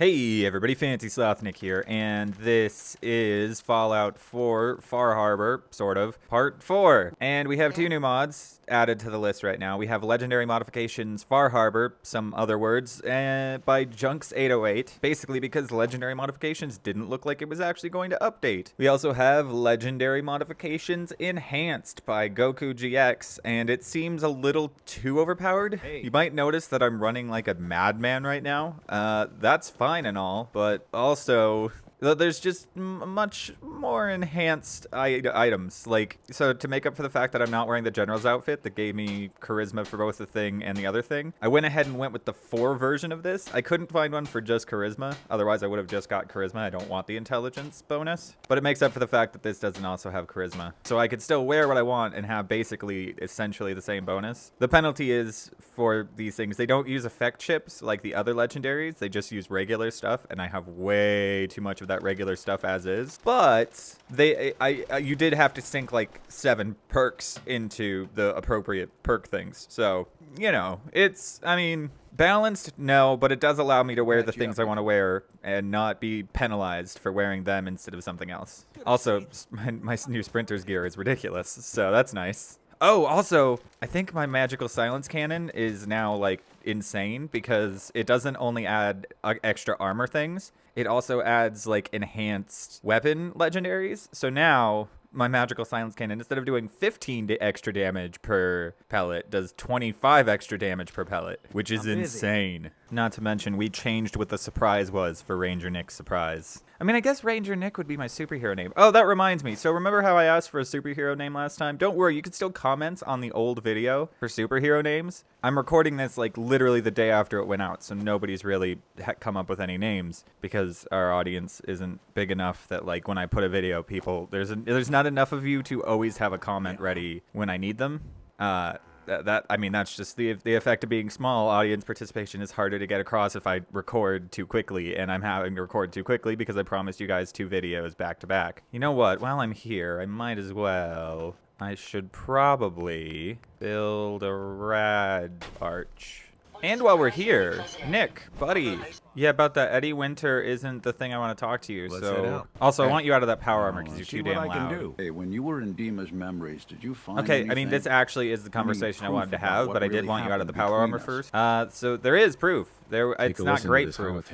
Hey everybody, Fancy Sloth Nick here, and this is Fallout 4 Far Harbor, sort of, Part 4. And we have two new mods added to the list right now. We have Legendary Modifications Far Harbor, some other words, by Junks808, basically because Legendary Modifications didn't look like it was actually going to update. We also have Legendary Modifications Enhanced by Goku GX, and it seems a little too overpowered. Hey. You might notice that I'm running like a madman right now. That's fine and all, but also there's just much more enhanced items. Like, so to make up for the fact that I'm not wearing the general's outfit that gave me charisma for both the thing and the other thing, I went ahead and went with the 4 version of this. I couldn't find one for just charisma. Otherwise, I would have just got charisma. I don't want the intelligence bonus. But it makes up for the fact that this doesn't also have charisma. So I could still wear what I want and have basically essentially the same bonus. The penalty is for these things, they don't use effect chips like the other legendaries. They just use regular stuff, and I have way too much of that regular stuff as is. But you did have to sink like 7 perks into the appropriate perk things. So, you know, it's, I mean, balanced, no, but it does allow me to wear the things I want to wear and not be penalized for wearing them instead of something else. Also, my new sprinter's gear is ridiculous, so that's nice. Oh, also, I think my magical silence cannon is now, like, insane because it doesn't only add extra armor things, it also adds, like, enhanced weapon legendaries. So now my magical silence cannon, instead of doing 15 extra damage per pellet, does 25 extra damage per pellet, which is insane. Not to mention, we changed what the surprise was for Ranger Nick's surprise. I mean, I guess Ranger Nick would be my superhero name. Oh, that reminds me. So remember how I asked for a superhero name last time? Don't worry, you can still comment on the old video for superhero names. I'm recording this like literally the day after it went out, so nobody's really come up with any names because our audience isn't big enough that like when I put a video, people, there's not enough of you to always have a comment ready when I need them. I mean, that's just the effect of being small. Audience participation is harder to get across if I record too quickly, and I'm having to record too quickly because I promised you guys 2 videos back to back. You know what? While I'm here, I might as well. I should probably build a rad arch. And while we're here, Nick, buddy. Yeah, about that Eddie Winter isn't the thing I want to talk to you. So also, I want you out of that power armor because you're too damn loud. Hey, when you were in Dima's memories, did you find Okay, anything? I mean, this actually is the conversation I wanted to have, but I did want you out of the power armor first. So there is proof. It's not great proof.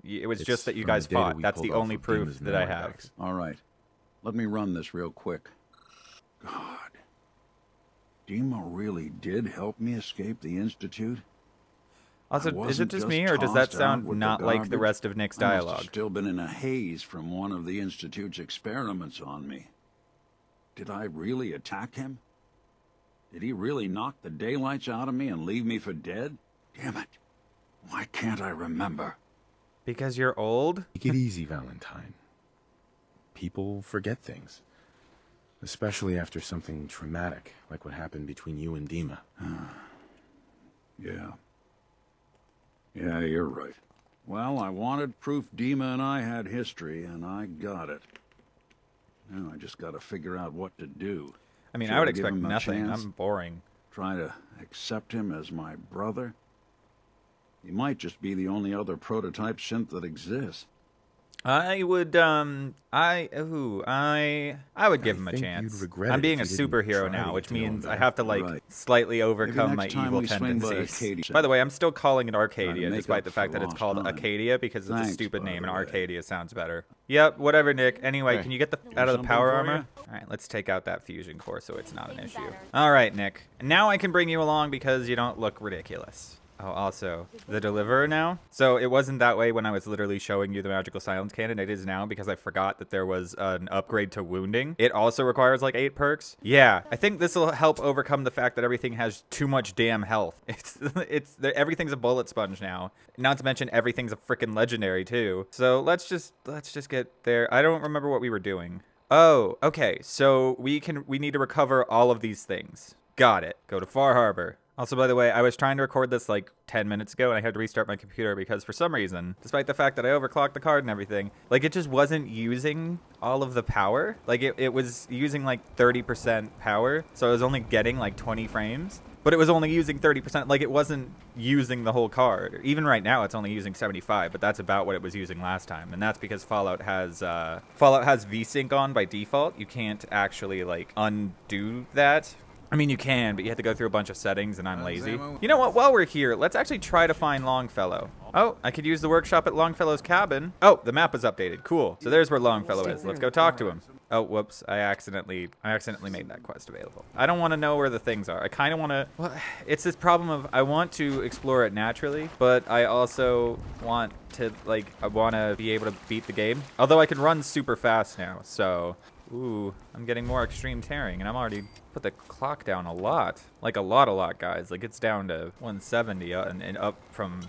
It was just that you guys fought. That's the only proof that I have. All right, let me run this real quick. God, Dima really did help me escape the Institute? Also, is it just me, or does that sound not like the rest of Nick's dialogue? I've still been in a haze from one of the Institute's experiments on me. Did I really attack him? Did he really knock the daylights out of me and leave me for dead? Damn it. Why can't I remember? Because you're old? Take it easy, Valentine. People forget things. Especially after something traumatic, like what happened between you and Dima. Yeah. Yeah, you're right. Well, I wanted proof Dima and I had history, and I got it. Now I just gotta figure out what to do. I mean, I would expect nothing. I'm boring. Try to accept him as my brother? He might just be the only other prototype synth that exists. I would, I would give him a chance. I'm being a superhero now, which means I have to, like, slightly overcome my evil tendencies. By the way, I'm still calling it Arcadia, despite the fact that it's called Acadia, because it's a stupid name, and Arcadia sounds better. Yep, whatever, Nick. Anyway, can you get out of the power armor? Alright, let's take out that fusion core so it's not an issue. Alright, Nick. Now I can bring you along because you don't look ridiculous. Oh, also, the deliverer now? So it wasn't that way when I was literally showing you the magical silence cannon. It is now because I forgot that there was an upgrade to wounding. It also requires like 8 perks. Yeah, I think this will help overcome the fact that everything has too much damn health. Everything's a bullet sponge now. Not to mention everything's a freaking legendary too. So let's just get there. I don't remember what we were doing. Oh, okay. So we need to recover all of these things. Got it. Go to Far Harbor. Also, by the way, I was trying to record this like 10 minutes ago and I had to restart my computer because for some reason, despite the fact that I overclocked the card and everything, like it just wasn't using all of the power. Like it was using like 30% power. So I was only getting like 20 frames. but it was only using 30%. Like, it wasn't using the whole card. Even right now, it's only using 75, but that's about what it was using last time. And that's because Fallout has VSync on by default. You can't actually, like, undo that. I mean, you can, but you have to go through a bunch of settings, and I'm lazy. You know what? While we're here, let's actually try to find Longfellow. Oh, I could use the workshop at Longfellow's cabin. Oh, the map was updated. Cool. So there's where Longfellow is. Let's go talk to him. Oh, whoops. I accidentally made that quest available. I don't want to know where the things are. I kind of want to... Well, it's this problem of I want to explore it naturally, but I also want to, like, I want to be able to beat the game. Although I can run super fast now, so... Ooh, I'm getting more extreme tearing, and I'm already put the clock down a lot. Like, a lot, guys. Like, it's down to 170 and up from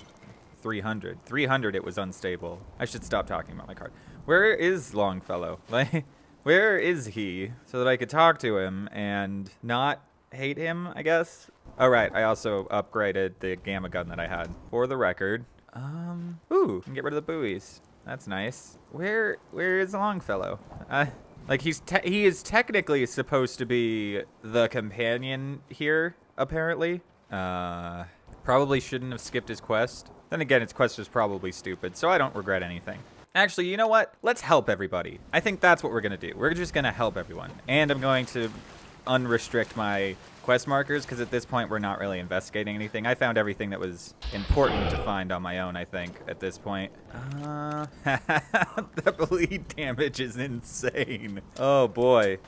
300. 300, it was unstable. I should stop talking about my card. Where is Longfellow? Like, where is he? So that I could talk to him and not hate him, I guess. All right, I also upgraded the gamma gun that I had. For the record, ooh, I can get rid of the buoys. That's nice. Where is Longfellow? Like, he is technically supposed to be the companion here, apparently. Probably shouldn't have skipped his quest. Then again, his quest was probably stupid, so I don't regret anything. Actually, you know what? Let's help everybody. I think that's what we're going to do. We're just going to help everyone. And I'm going to unrestrict my quest markers, because at this point, we're not really investigating anything. I found everything that was important to find on my own, I think, at this point. The bleed damage is insane. Oh, boy.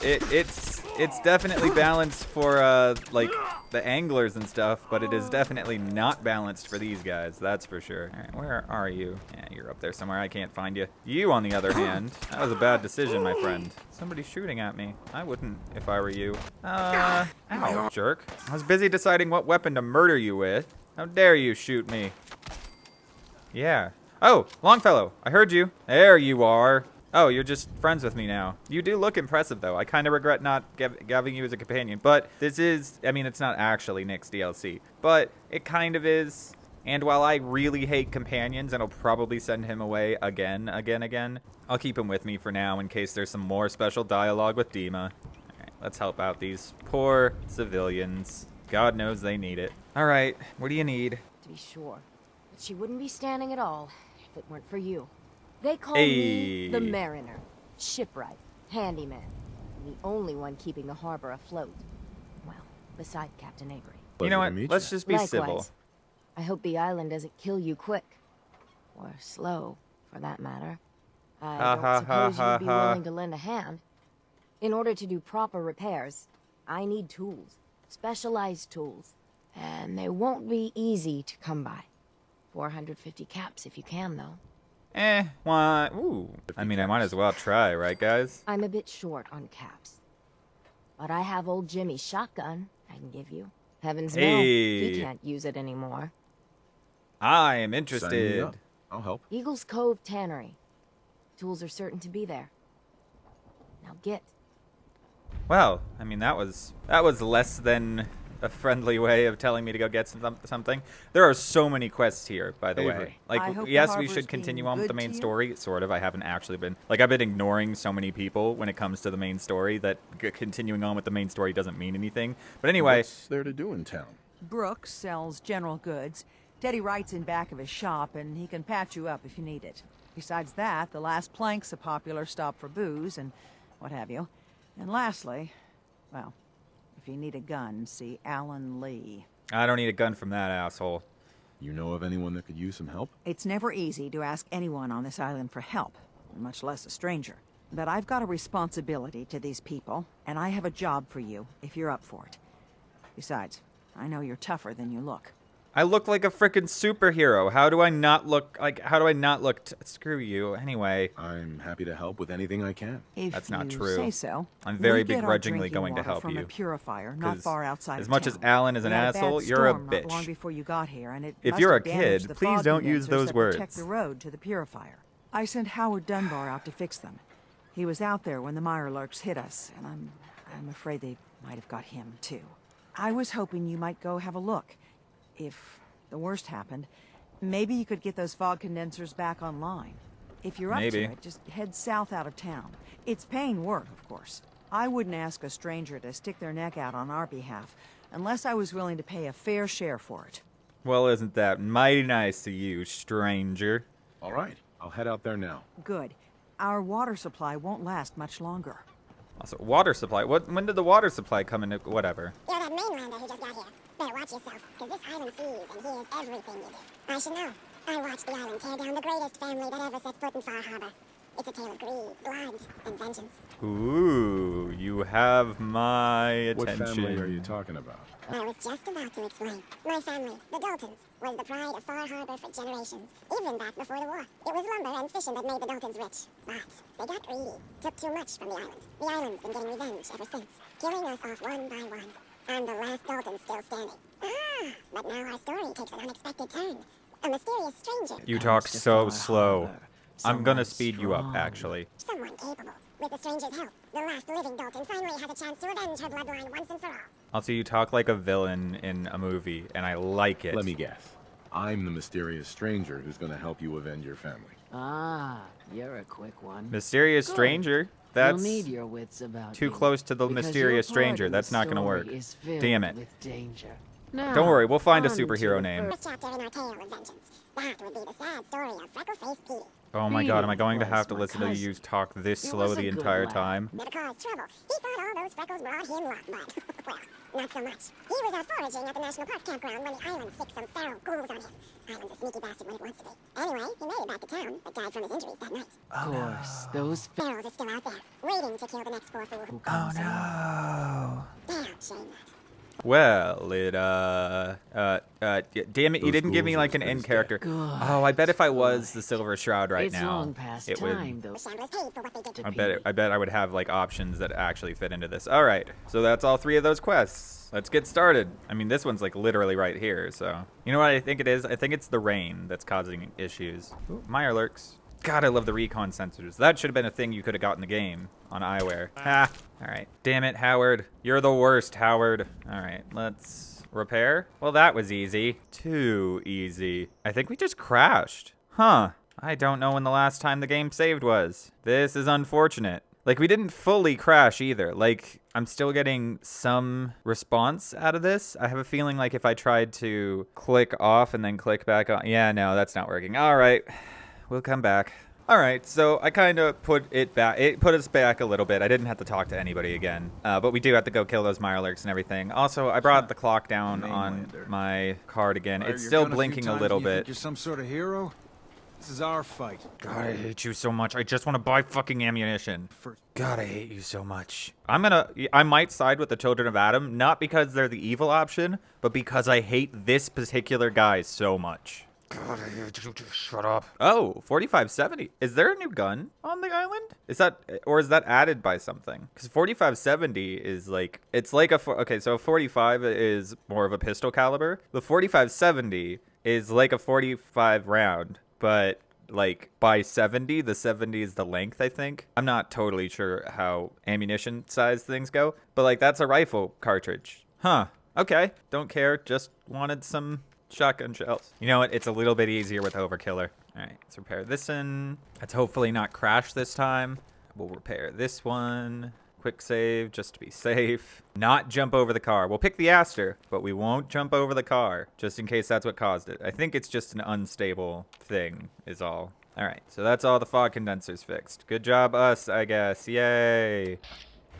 It's definitely balanced for, like, the anglers and stuff, but it is definitely not balanced for these guys, that's for sure. All right, where are you? Yeah, you're up there somewhere. I can't find you. You, on the other hand, that was a bad decision, my friend. Somebody's shooting at me. I wouldn't if I were you. Ow, jerk. I was busy deciding what weapon to murder you with. How dare you shoot me? Yeah. Oh, Longfellow, I heard you. There you are. Oh, you're just friends with me now. You do look impressive, though. I kind of regret not having you as a companion. But this is, I mean, it's not actually Nick's DLC. But it kind of is. And while I really hate companions, and I'll probably send him away again, I'll keep him with me for now in case there's some more special dialogue with Dima. All right, let's help out these poor civilians. God knows they need it. All right, what do you need? To be sure. But she wouldn't be standing at all if it weren't for you. They call me the Mariner, shipwright, handyman, and the only one keeping the harbor afloat. Well, beside Captain Avery. You know what? Let's just be civil. I hope the island doesn't kill you quick. Or slow, for that matter. I don't suppose you'd be willing to lend a hand. In order to do proper repairs, I need tools. Specialized tools. And they won't be easy to come by. 450 caps if you can, though. What? Ooh. I mean, I might as well try, right, guys? I'm a bit short on caps. But I have old Jimmy's shotgun I can give you. Heavens no, he can't use it anymore. I am Sign me interested. up. I'll help. Eagle's Cove Tannery. Tools are certain to be there. Now get. Well, I mean, that was less than a friendly way of telling me to go get something. There are so many quests here, by the way. Like, yes, we should continue on with the main story, sort of. I haven't actually been, like, I've been ignoring so many people when it comes to the main story that continuing on with the main story doesn't mean anything. But anyway. What's there to do in town? Brooks sells general goods. Teddy writes in back of his shop, and he can patch you up if you need it. Besides that, the Last Plank's a popular stop for booze and what have you. And lastly, well, if you need a gun, see Alan Lee. I don't need a gun from that asshole. You know of anyone that could use some help? It's never easy to ask anyone on this island for help, much less a stranger. But I've got a responsibility to these people, and I have a job for you if you're up for it. Besides, I know you're tougher than you look. I look like a frickin' superhero. How do I not look like, screw you. Anyway. I'm happy to help with anything I can. If That's not you true. Say so. I'm very we get our begrudgingly drinking going to water help from you. a purifier not far outside As of much as town. Alan is an We had a bad asshole, you're a storm not long bitch. before you got here, and it If must you're have a damaged kid, the please fog don't use condensers those that words. protect the road to the purifier. I sent Howard Dunbar out to fix them. He was out there when the Mirelurks hit us, and I'm afraid they might have got him too. I was hoping you might go have a look. If the worst happened, maybe you could get those fog condensers back online. If you're up to it, just head south out of town. It's paying work, of course. I wouldn't ask a stranger to stick their neck out on our behalf unless I was willing to pay a fair share for it. Well, isn't that mighty nice of you, stranger? All right, I'll head out there now. Good. Our water supply won't last much longer. Also, water supply. When did the water supply come into whatever? You're that mainlander who just got here. Better watch yourself, because this island sees and hears everything you do. I should know. I watched the island tear down the greatest family that ever set foot in Far Harbor. It's a tale of greed, blood, and vengeance. Ooh, you have my attention. What family are you talking about? I was just about to explain. My family, the Daltons, was the pride of Far Harbor for generations, even back before the war. It was lumber and fishing that made the Daltons rich. But they got greedy, took too much from the island. The island's been getting revenge ever since, killing us off one by one. I'm the last Dalton still standing. But now our story takes an unexpected turn. A mysterious stranger. You talk so slow. I'm gonna speed you up, actually. Someone capable. With the stranger's help, the last living Dalton finally has a chance to avenge her bloodline once and for all. Also, you talk like a villain in a movie, and I like it. Let me guess. I'm the mysterious stranger who's gonna help you avenge your family. Ah, you're a quick one. Mysterious Good. stranger? That's You'll need your wits about too you, close to the because mysterious your part stranger. in the That's not gonna story work. is filled Damn it. with danger. Don't Now, worry, we'll find a on to superhero the name. First chapter in our tale of vengeance. That would be the sad story of Freckle-Faced Petey. Oh my god, am I going to was have to my listen to cousin. you talk this He slow was a the good entire lad. time? Never caused trouble. He thought all those freckles brought him luck, but, well, not so much. He was out foraging at the National Park campground when the island sicked some feral ghouls on him. Island's a sneaky bastard when it wants to be. Anyway, he made it back to town, but died from his injuries that night. Of course, those Ferals are still out there, waiting to kill the next poor fool. who comes along. Damn shame that. Well, damn it, you Those didn't give me ghouls like are an as end good. character. Good. Oh, I bet if I was the Silver Shroud right It's now, long past it would. time, though. The Shamblers paid for what they did. I bet I would have like options that actually fit into this. All right, so that's all 3 of those quests. Let's get started. I mean, this one's like literally right here. So you know what I think it is? I think it's the rain that's causing issues. Ooh, Meyer lurks. God, I love the recon sensors. That should have been a thing you could have got in the game on eyewear. Ha! All right. Damn it, Howard. You're the worst, Howard. All right, let's repair. Well, that was easy. Too easy. I think we just crashed. Huh. I don't know when the last time the game saved was. This is unfortunate. Like, we didn't fully crash either. Like, I'm still getting some response out of this. I have a feeling like if I tried to click off and then click back on. Yeah, no, that's not working. All right. We'll come back. All right, so I kind of put it back. It put us back a little bit. I didn't have to talk to anybody again, but we do have to go kill those Mirelurks and everything. Also, I brought the clock down on my card again. It's still blinking a little bit. You're some sort of hero? This is our fight. God, I hate you so much. I just want to buy fucking ammunition. First. God, I hate you so much. I might side with the Children of Adam, not because they're the evil option, but because I hate this particular guy so much. God, I hate you. Just shut up. Oh, 4570. Is there a new gun on the island? Is that added by something? Because 4570 is like, it's like okay, so 45 is more of a pistol caliber. The 4570 is like a 45 round, but like by 70, the 70 is the length, I think. I'm not totally sure how ammunition size things go, but like that's a rifle cartridge. Huh. Okay. Don't care. Just wanted some shotgun shells. You know what? It's a little bit easier with Overkiller. All right, let's repair this one. Let's hopefully not crash this time. We'll repair this one. Quick save just to be safe. Not jump over the car. We'll pick the Aster, but we won't jump over the car just in case that's what caused it. I think it's just an unstable thing is all. All right, so that's all the fog condensers fixed. Good job us, I guess. Yay.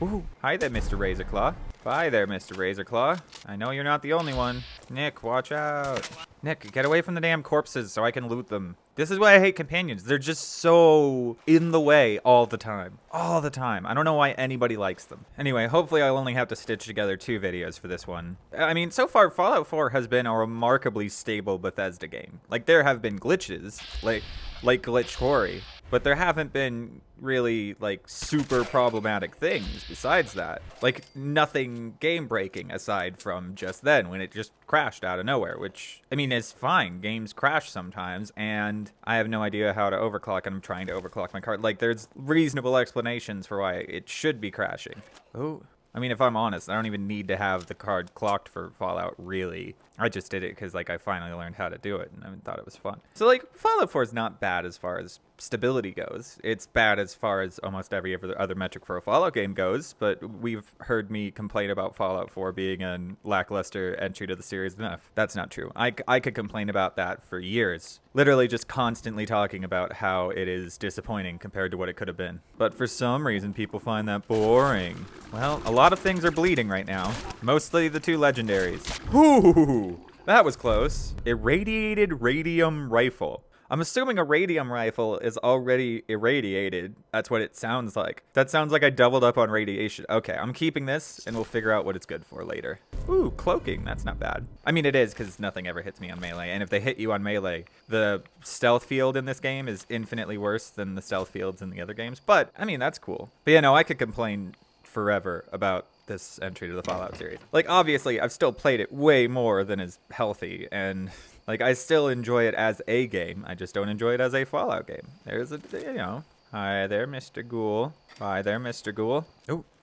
Ooh, hi there, Mr. Razorclaw. Bye there, Mr. Razorclaw. I know you're not the only one. Nick, watch out. Nick, get away from the damn corpses so I can loot them. This is why I hate companions. They're just so in the way all the time. All the time. I don't know why anybody likes them. Anyway, hopefully I'll only have to stitch together 2 videos for this one. I mean, so far, Fallout 4 has been a remarkably stable Bethesda game. Like, there have been glitches, like Glitch Quarry, but there haven't been really, like, super problematic things besides that. Like, nothing game-breaking aside from just then, when it just crashed out of nowhere, which, I mean, is fine. Games crash sometimes, and I have no idea how to overclock, and I'm trying to overclock my card. Like, there's reasonable explanations for why it should be crashing. Oh, I mean, if I'm honest, I don't even need to have the card clocked for Fallout, really. I just did it because, like, I finally learned how to do it, and I thought it was fun. So, like, Fallout 4 is not bad as far as stability goes. It's bad as far as almost every other metric for a Fallout game goes, but we've heard me complain about Fallout 4 being a lackluster entry to the series enough. That's not true. I could complain about that for years. Literally just constantly talking about how it is disappointing compared to what it could have been. But for some reason, people find that boring. Well, a lot of things are bleeding right now. Mostly the 2 legendaries. Ooh, that was close. Irradiated radium rifle. I'm assuming a radium rifle is already irradiated. That's what it sounds like. That sounds like I doubled up on radiation. Okay, I'm keeping this, and we'll figure out what it's good for later. Ooh, cloaking. That's not bad. I mean, it is, because nothing ever hits me on melee. And if they hit you on melee, the stealth field in this game is infinitely worse than the stealth fields in the other games. But, I mean, that's cool. But yeah, no, I could complain forever about this entry to the Fallout series. Like, obviously, I've still played it way more than is healthy, and like, I still enjoy it as a game. I just don't enjoy it as a Fallout game. There's a, you know. Hi there, Mr. Ghoul. Hi there, Mr. Ghoul.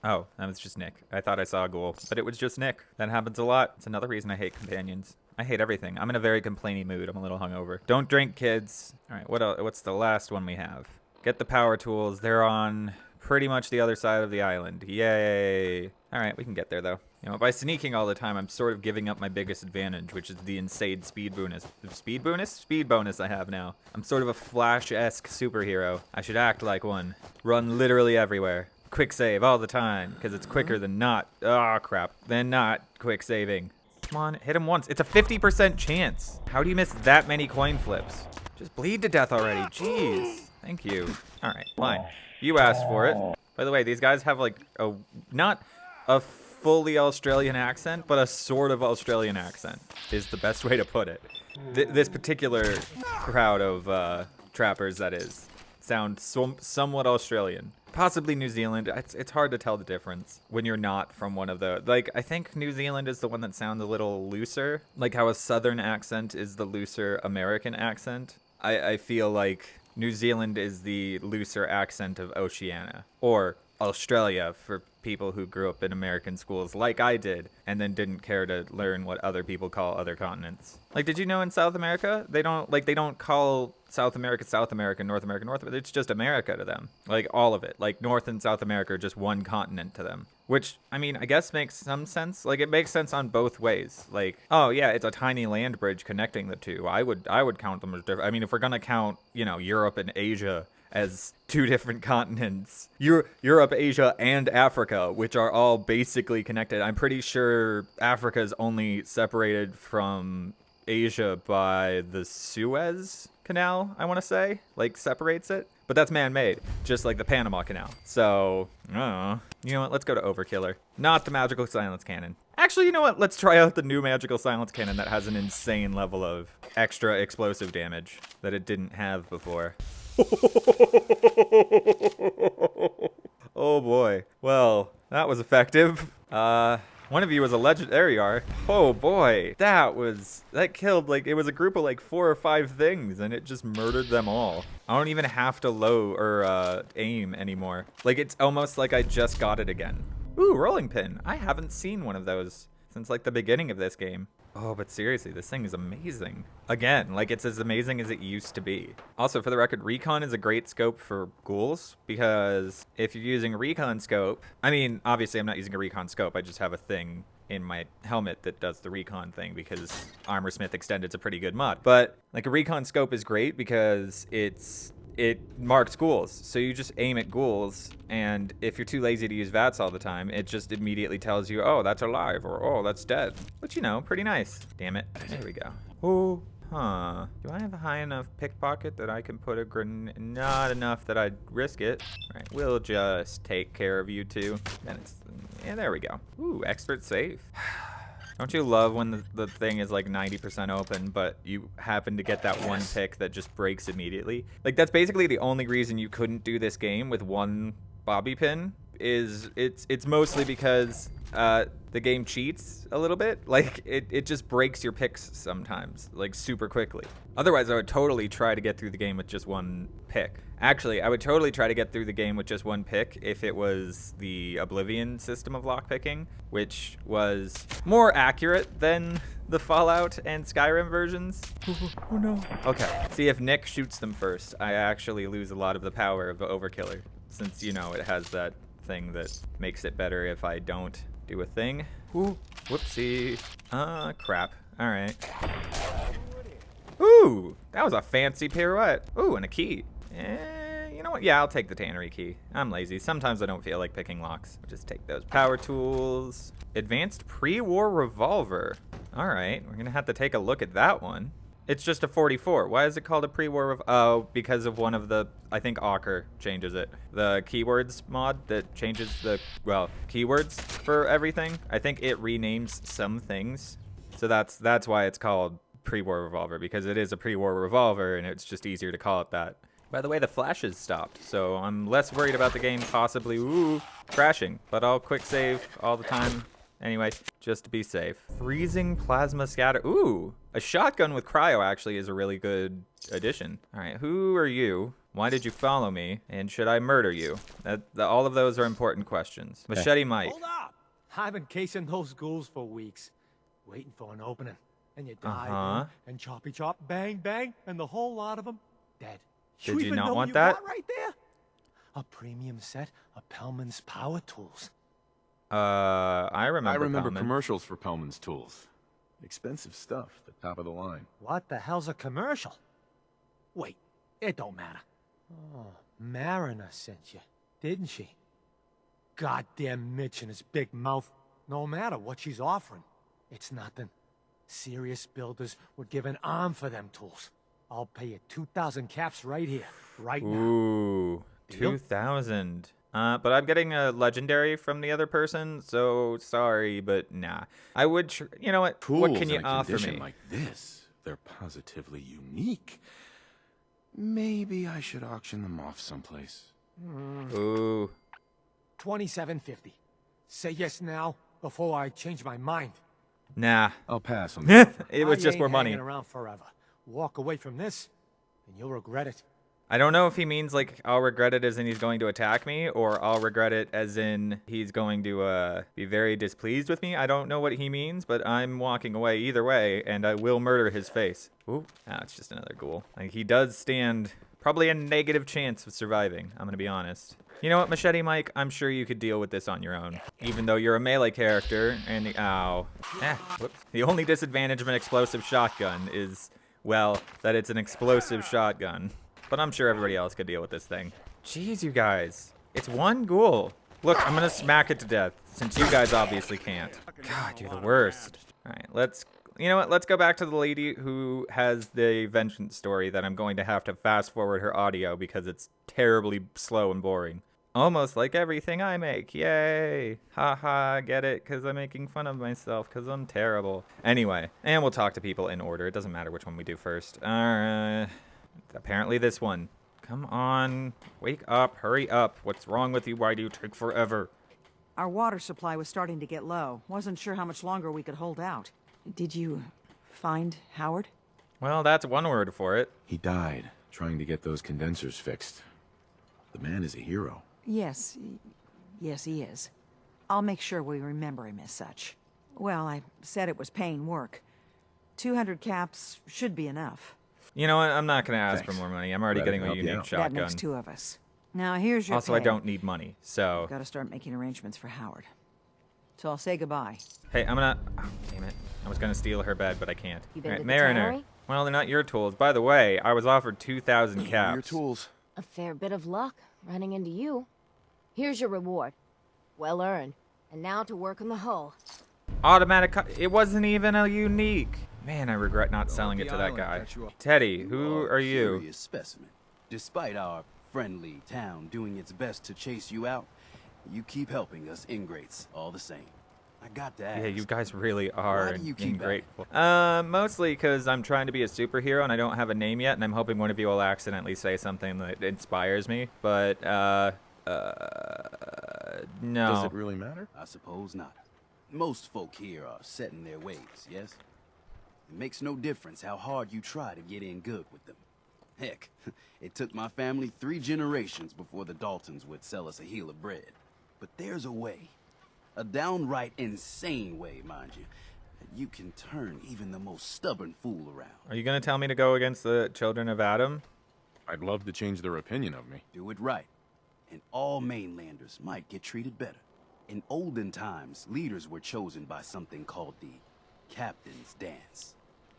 Oh, that was just Nick. I thought I saw a ghoul, but it was just Nick. That happens a lot. It's another reason I hate companions. I hate everything. I'm in a very complainy mood. I'm a little hungover. Don't drink, kids. All right, what's the last one we have? Get the power tools. They're on pretty much the other side of the island. Yay. All right, we can get there, though. You know, by sneaking all the time, I'm sort of giving up my biggest advantage, which is the insane speed bonus. Speed bonus? Speed bonus I have now. I'm sort of a Flash-esque superhero. I should act like one. Run literally everywhere. Quick save all the time, because it's quicker than not. Oh, crap. Than not quick saving. Come on, hit him once. It's a 50% chance. How do you miss that many coin flips? Just bleed to death already. Jeez. Thank you. All right, fine. You asked for it. By the way, these guys have like a, not a fully Australian accent, but a sort of Australian accent is the best way to put it. This particular crowd of trappers, that is, sound somewhat Australian. Possibly New Zealand. It's hard to tell the difference when you're not from one of the, like, I think New Zealand is the one that sounds a little looser. Like how a southern accent is the looser American accent. I feel like New Zealand is the looser accent of Oceania, or Australia for people who grew up in American schools like I did and then didn't care to learn what other people call other continents. Like, did you know in South America, they don't call South America, North America, North America. It's just America to them. Like, all of it. Like, North and South America are just one continent to them. Which, I mean, I guess makes some sense. Like, it makes sense on both ways. Like, oh, yeah, it's a tiny land bridge connecting the two. I would count them as different. I mean, if we're going to count, you know, Europe and Asia as 2 different continents, Europe, Asia, and Africa, which are all basically connected. I'm pretty sure Africa is only separated from Asia by the Suez Canal, I want to say, like, separates it. But that's man-made, just like the Panama Canal. So, I don't know. You know what? Let's go to Overkiller. Not the Magical Silence Cannon. Actually, you know what? Let's try out the new Magical Silence Cannon that has an insane level of extra explosive damage that it didn't have before. Oh boy. Well, that was effective. One of you was a legend. There you are. Oh boy. That killed, like, it was a group of like 4 or 5 things and it just murdered them all. I don't even have to aim anymore. Like, it's almost like I just got it again. Ooh, rolling pin. I haven't seen one of those since like the beginning of this game. Oh, but seriously, this thing is amazing. Again, like, it's as amazing as it used to be. Also, for the record, recon is a great scope for ghouls, because if you're using a recon scope, I mean, obviously I'm not using a recon scope, I just have a thing in my helmet that does the recon thing, because Armorsmith Extended's a pretty good mod. But, like, a recon scope is great because it marks ghouls. So you just aim at ghouls, and if you're too lazy to use VATS all the time, it just immediately tells you, oh, that's alive, or oh, that's dead. Which, you know, pretty nice. Damn it. There we go. Oh, huh. Do I have a high enough pickpocket that I can put a grenade? Not enough that I'd risk it. All right, we'll just take care of you two. Then it's, yeah, there we go. Ooh, expert save. Don't you love when the thing is like 90% open, but you happen to get that one pick that just breaks immediately? Like, that's basically the only reason you couldn't do this game with one bobby pin, is it's mostly because the game cheats a little bit. Like, it just breaks your picks sometimes, like, super quickly. Otherwise, I would totally try to get through the game with just one pick. Actually, I would totally try to get through the game with just one pick if it was the Oblivion system of lockpicking, which was more accurate than the Fallout and Skyrim versions. Oh no. Okay, see, if Nick shoots them first, I actually lose a lot of the power of the Overkiller, since, you know, it has that thing that makes it better if I don't do a thing. Ooh, whoopsie. Crap. All right. Ooh, that was a fancy pirouette. Ooh, and a key. You know what? Yeah, I'll take the tannery key. I'm lazy. Sometimes I don't feel like picking locks. I'll just take those power tools. Advanced pre-war revolver. All right, we're gonna have to take a look at that one. It's just a 44. Why is it called a pre-war oh, because of one of the, I think Awker changes it. The keywords mod that changes the, well, keywords for everything. I think it renames some things. So that's why it's called pre-war revolver, because it is a pre-war revolver and it's just easier to call it that. By the way, the flashes stopped, so I'm less worried about the game possibly, crashing. But I'll quick save all the time anyway, just to be safe. Freezing plasma scatter. Ooh, a shotgun with cryo actually is a really good addition. All right, who are you? Why did you follow me? And should I murder you? All of those are important questions. Machete Mike. Hold up! I've been casing those ghouls for weeks, waiting for an opening. And you dive in, and choppy chop, bang bang, and the whole lot of them dead. Did you even not know want you that? got right there? A premium set of Pellman's power tools. I remember Pellman. Commercials for Pellman's tools. Expensive stuff, the top of the line. What the hell's a commercial? Wait, it don't matter. Oh, Mariner sent you, didn't she? Goddamn Mitch and his big mouth. No matter what she's offering, it's nothing. Serious builders would give an arm for them tools. I'll pay you 2,000 caps right here, right now. Ooh, 2,000. But I'm getting a legendary from the other person, so sorry, but nah. I would, you know what? Tools what can you in a offer condition me? like this, they're positively unique. Maybe I should auction them off someplace. Ooh. 27.50. Say yes now before I change my mind. Nah. I'll pass on that. It was just more money. Hanging around forever. Walk away from this, and you'll regret it. I don't know if he means like I'll regret it as in he's going to attack me, or I'll regret it as in he's going to be very displeased with me. I don't know what he means, but I'm walking away either way, and I will murder his face. Ooh, it's just another ghoul. Like, he does stand probably a negative chance of surviving, I'm gonna be honest. You know what, Machete Mike? I'm sure you could deal with this on your own. Even though you're a melee character, and whoops. The only disadvantage of an explosive shotgun is, well, that it's an explosive shotgun. But I'm sure everybody else could deal with this thing. Jeez, you guys. It's one ghoul. Look, I'm gonna smack it to death, since you guys obviously can't. God, you're the worst. All right, you know what? Let's go back to the lady who has the vengeance story that I'm going to have to fast forward her audio because it's terribly slow and boring. Almost like everything I make. Yay. Haha, get it? Because I'm making fun of myself because I'm terrible. Anyway, and we'll talk to people in order. It doesn't matter which one we do first. Apparently this one. Come on. Wake up. Hurry up. What's wrong with you? Why do you take forever? Our water supply was starting to get low. Wasn't sure how much longer we could hold out. Did you find Howard? Well, that's one word for it. He died trying to get those condensers fixed. The man is a hero. Yes. Yes, he is. I'll make sure we remember him as such. Well, I said it was paying work. 200 caps should be enough. You know what? I'm not going to ask Thanks. for more money. I'm already Rather getting a help you unique out. shotgun. That makes two of us. Now, here's your Also, I pay. don't need money, so... Gotta start making arrangements for Howard. So I'll say goodbye. Hey, I'm gonna... Oh, damn it. I was gonna steal her bed, but I can't. You been All to right, the Mariner. tannery? Well, they're not your tools. By the way, I was offered 2,000 caps. Your tools. A fair bit of luck running into you. Here's your reward. Well earned. And now to work on the hull. Automatic... It wasn't even a unique. Man, I regret not selling it to that guy. Teddy, who are you? Curious specimen. Despite our friendly town doing its best to chase you out, you keep helping us ingrates all the same. I got to ask. Yeah, you guys really are Why do you keep ungrateful. Mostly because I'm trying to be a superhero and I don't have a name yet, and I'm hoping one of you will accidentally say something that inspires me. But, No. Does it really matter? I suppose not. Most folk here are set in their ways, yes? It makes no difference how hard you try to get in good with them. Heck, it took my family 3 generations before the Daltons would sell us a heel of bread. But there's a way. A downright insane way, mind you. That you can turn even the most stubborn fool around. Are you going to tell me to go against the children of Adam? I'd love to change their opinion of me. Do it right, and all mainlanders might get treated better. In olden times, leaders were chosen by something called the Captain's Dance.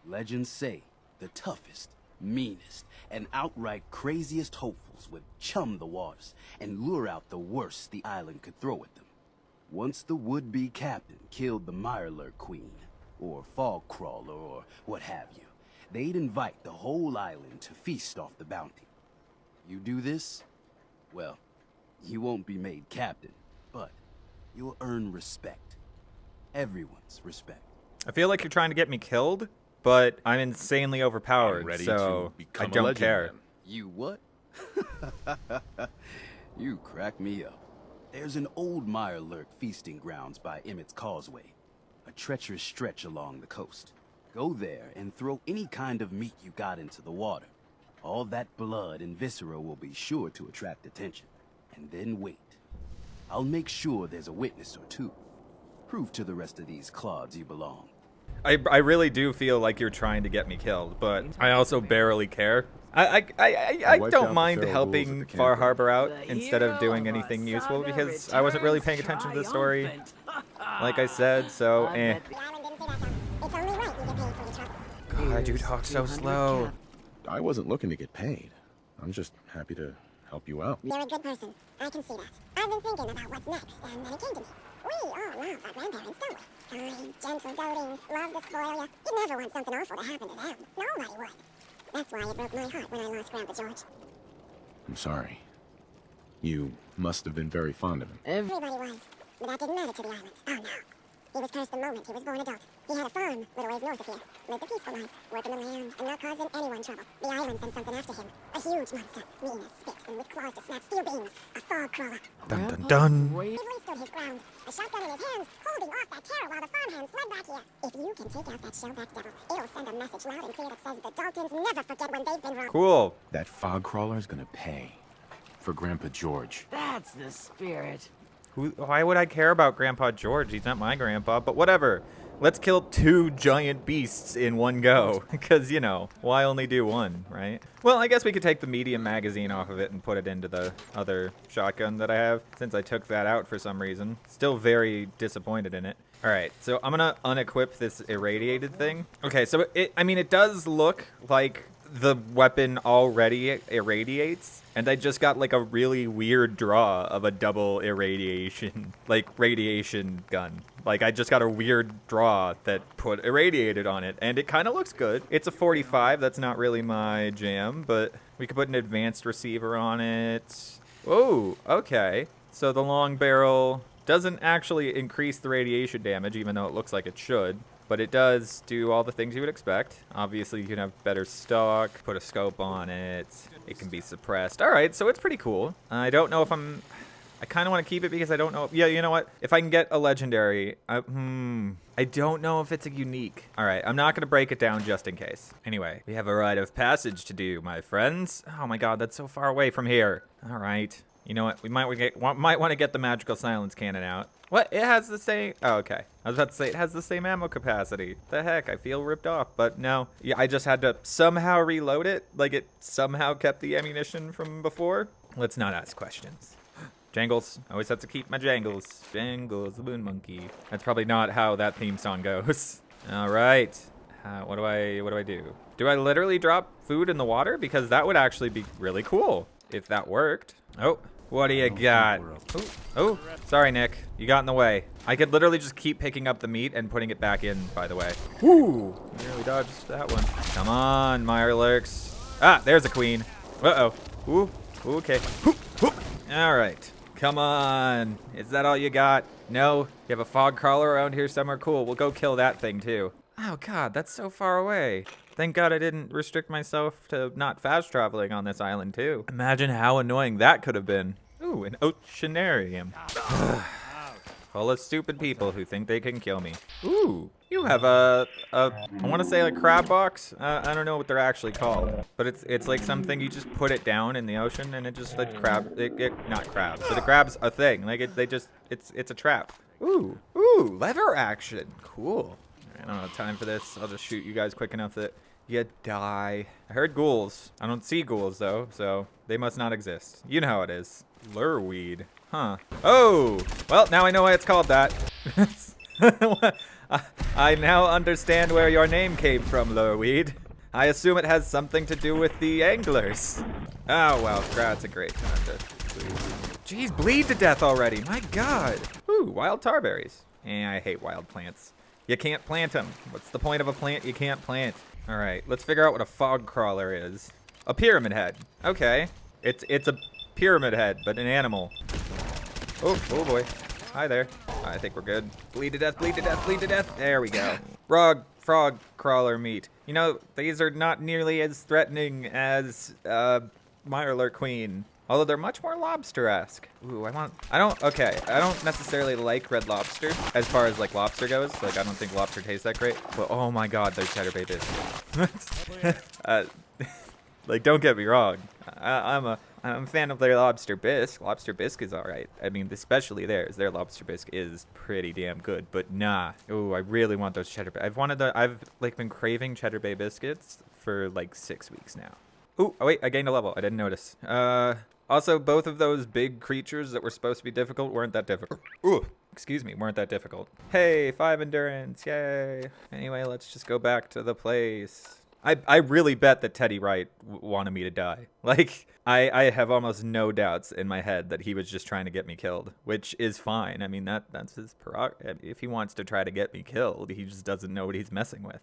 Legends say the toughest, meanest, and outright craziest hopefuls would chum the waters and lure out the worst the island could throw at them. Once the would-be captain killed the Mirelurk Queen, or Fog Crawler, or what have you, they'd invite the whole island to feast off the bounty. You do this, well, you won't be made captain, but you'll earn respect. Everyone's respect. I feel like you're trying to get me killed, but I'm insanely overpowered, I'm ready so to become I a don't legend care. then. You what? You crack me up. There's an old Mirelurk feasting grounds by Emmett's Causeway, a treacherous stretch along the coast. Go there and throw any kind of meat you got into the water. All that blood and viscera will be sure to attract attention. And then wait. I'll make sure there's a witness or two. Prove to the rest of these clods you belong. I really do feel like you're trying to get me killed, but I also barely care. I wiped out don't the mind feral bulls helping at the Far campground. Harbor out The instead of hero doing of our anything useful saga because I wasn't really paying returns attention to the story, triumphant. like I said, so I eh. bet The island didn't say that, though. It's only right you get paid for your troubles. God, you Here's talk so 200 slow. cap. I wasn't looking to get paid. I'm just happy to help you out. You're a good person. I can see that. I've been thinking about what's next, and then it came to me. We all love our grandparents, don't we? Kind, gentle, doting, love to spoil you. You'd never want something awful to happen to them. Nobody would. That's why it broke my heart when I lost Grandpa George. I'm sorry. You must have been very fond of him. Everybody was, but that didn't matter to the island. Oh, no. He was cursed the moment he was born adult. He had a farm little ways north of here. Lived a peaceful life, working the land and not causing anyone trouble. The island sent something after him. A huge monster, mean as spit, and with claws to snap steel beams. A fog crawler. Dun dun Grandpa's dun. great. Bravely stood his ground, a shotgun in his hands, holding off that terror while the farmhands fled back here. If you can take out that shellback devil, it'll send a message loud and clear that says the Daltons never forget when they've been wrong. Cool. That fog crawler's gonna pay for Grandpa George. That's the spirit. Why would I care about Grandpa George? He's not my grandpa, but whatever. Let's kill 2 giant beasts in one go, because, you know, why only do one, right? Well, I guess we could take the medium magazine off of it and put it into the other shotgun that I have, since I took that out for some reason. Still very disappointed in it. All right, so I'm gonna unequip this irradiated thing. Okay, so it does look like the weapon already irradiates, and I just got like a really weird draw of a double irradiation, like radiation gun. Like I just got a weird draw that put irradiated on it, and it kind of looks good. It's a 45, that's not really my jam, but we could put an advanced receiver on it. Oh, okay. So the long barrel doesn't actually increase the radiation damage, even though it looks like it should. But it does do all the things you would expect. Obviously, you can have better stock, put a scope on it. It can be suppressed. All right, so it's pretty cool. I don't know if I kind of want to keep it because I don't know. Yeah, you know what? If I can get a legendary, I don't know if it's a unique. All right, I'm not going to break it down just in case. Anyway, we have a rite of passage to do, my friends. Oh my God, that's so far away from here. All right. You know what? We might want to get the magical silence cannon out. What? It has the same... Oh, okay. I was about to say it has the same ammo capacity. The heck? I feel ripped off, but no. Yeah, I just had to somehow reload it. Like it somehow kept the ammunition from before. Let's not ask questions. Jangles. I always have to keep my jangles. Jangles, the moon monkey. That's probably not how that theme song goes. All right. What do I do? Do I literally drop food in the water? Because that would actually be really cool if that worked. Oh. What do you got? Oh, sorry, Nick. You got in the way. I could literally just keep picking up the meat and putting it back in, by the way. Woo! Nearly dodged that one. Come on, Mirelurks. Ah, there's a queen. Uh-oh. Ooh, okay. All right. Come on. Is that all you got? No? You have a fog crawler around here somewhere? Cool. We'll go kill that thing, too. Oh, God, that's so far away. Thank God I didn't restrict myself to not fast traveling on this island, too. Imagine how annoying that could have been. Ooh, Ooh, an oceanarium. Full of stupid people who think they can kill me. Ooh, you have I want to say a crab box. I don't know what they're actually called, but it's like something you just put it down in the ocean and it just like not crabs, but it grabs a thing. Like it's a trap. Ooh, lever action. Cool. I don't have time for this. I'll just shoot you guys quick enough that you die. I heard ghouls. I don't see ghouls though, so they must not exist. You know how it is. Lurweed. Huh. Oh! Well, now I know why it's called that. I now understand where your name came from, Lurweed. I assume it has something to do with the anglers. Oh, well, that's a great time to bleed. Jeez, bleed to death already. My God. Ooh, wild tarberries. I hate wild plants. You can't plant them. What's the point of a plant you can't plant? All right, let's figure out what a fog crawler is. A pyramid head. Okay. It's a pyramid head, but an animal. Oh boy. Hi there. I think we're good. Bleed to death, bleed to death, bleed to death. There we go. Frog crawler meat. You know, these are not nearly as threatening as Mirelurk Queen. Although they're much more lobster-esque. Ooh, I don't necessarily like red lobster as far as like lobster goes. Like I don't think lobster tastes that great. But oh my God, they're cheddar bay biscuits. Like don't get me wrong. I'm a fan of their lobster bisque. Lobster bisque is all right. I mean, especially theirs. Their lobster bisque is pretty damn good. But nah. Ooh, I really want those cheddar bay. I've like been craving cheddar bay biscuits for like 6 weeks now. Ooh, oh wait, I gained a level. I didn't notice. Also, both of those big creatures that were supposed to be difficult weren't that difficult. Ooh, excuse me, weren't that difficult. Hey, 5 endurance, yay. Anyway, let's just go back to the place. I really bet that Teddy Wright wanted me to die. Like, I have almost no doubts in my head that he was just trying to get me killed, which is fine. I mean, that's his prerogative. If he wants to try to get me killed, he just doesn't know what he's messing with.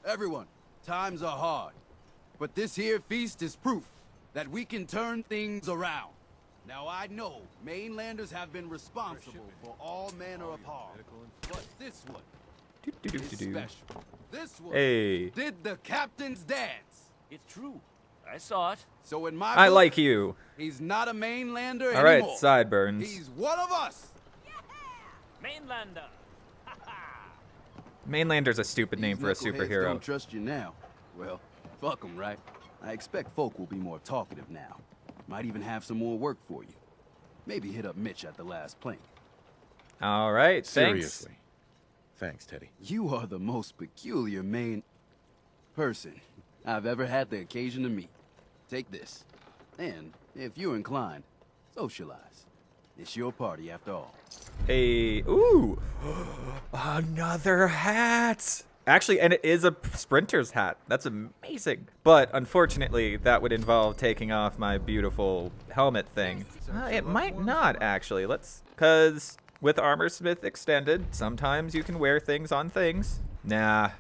Everyone, times are hard. But this here feast is proof that we can turn things around. Now I know mainlanders have been responsible for all manner of harm, but this one is special. This one did the captain's dance. It's true. I saw it. So in my I book, like you. he's not a mainlander All right, anymore. sideburns. He's one of us. Mainlander. Mainlander's a stupid name for a These knuckleheads superhero. don't trust you now. Well, fuck them, right? I expect folk will be more talkative now. Might even have some more work for you. Maybe hit up Mitch at the last plank. All right, thanks. Seriously. Thanks, Teddy. You are the most peculiar person I've ever had the occasion to meet. Take this. And, if you're inclined, socialize. It's your party after all. Ooh, another hat. Actually, and it is a sprinter's hat. That's amazing. But unfortunately, that would involve taking off my beautiful helmet thing. It might not, actually. Because with Armor Smith Extended, sometimes you can wear things on things. Nah.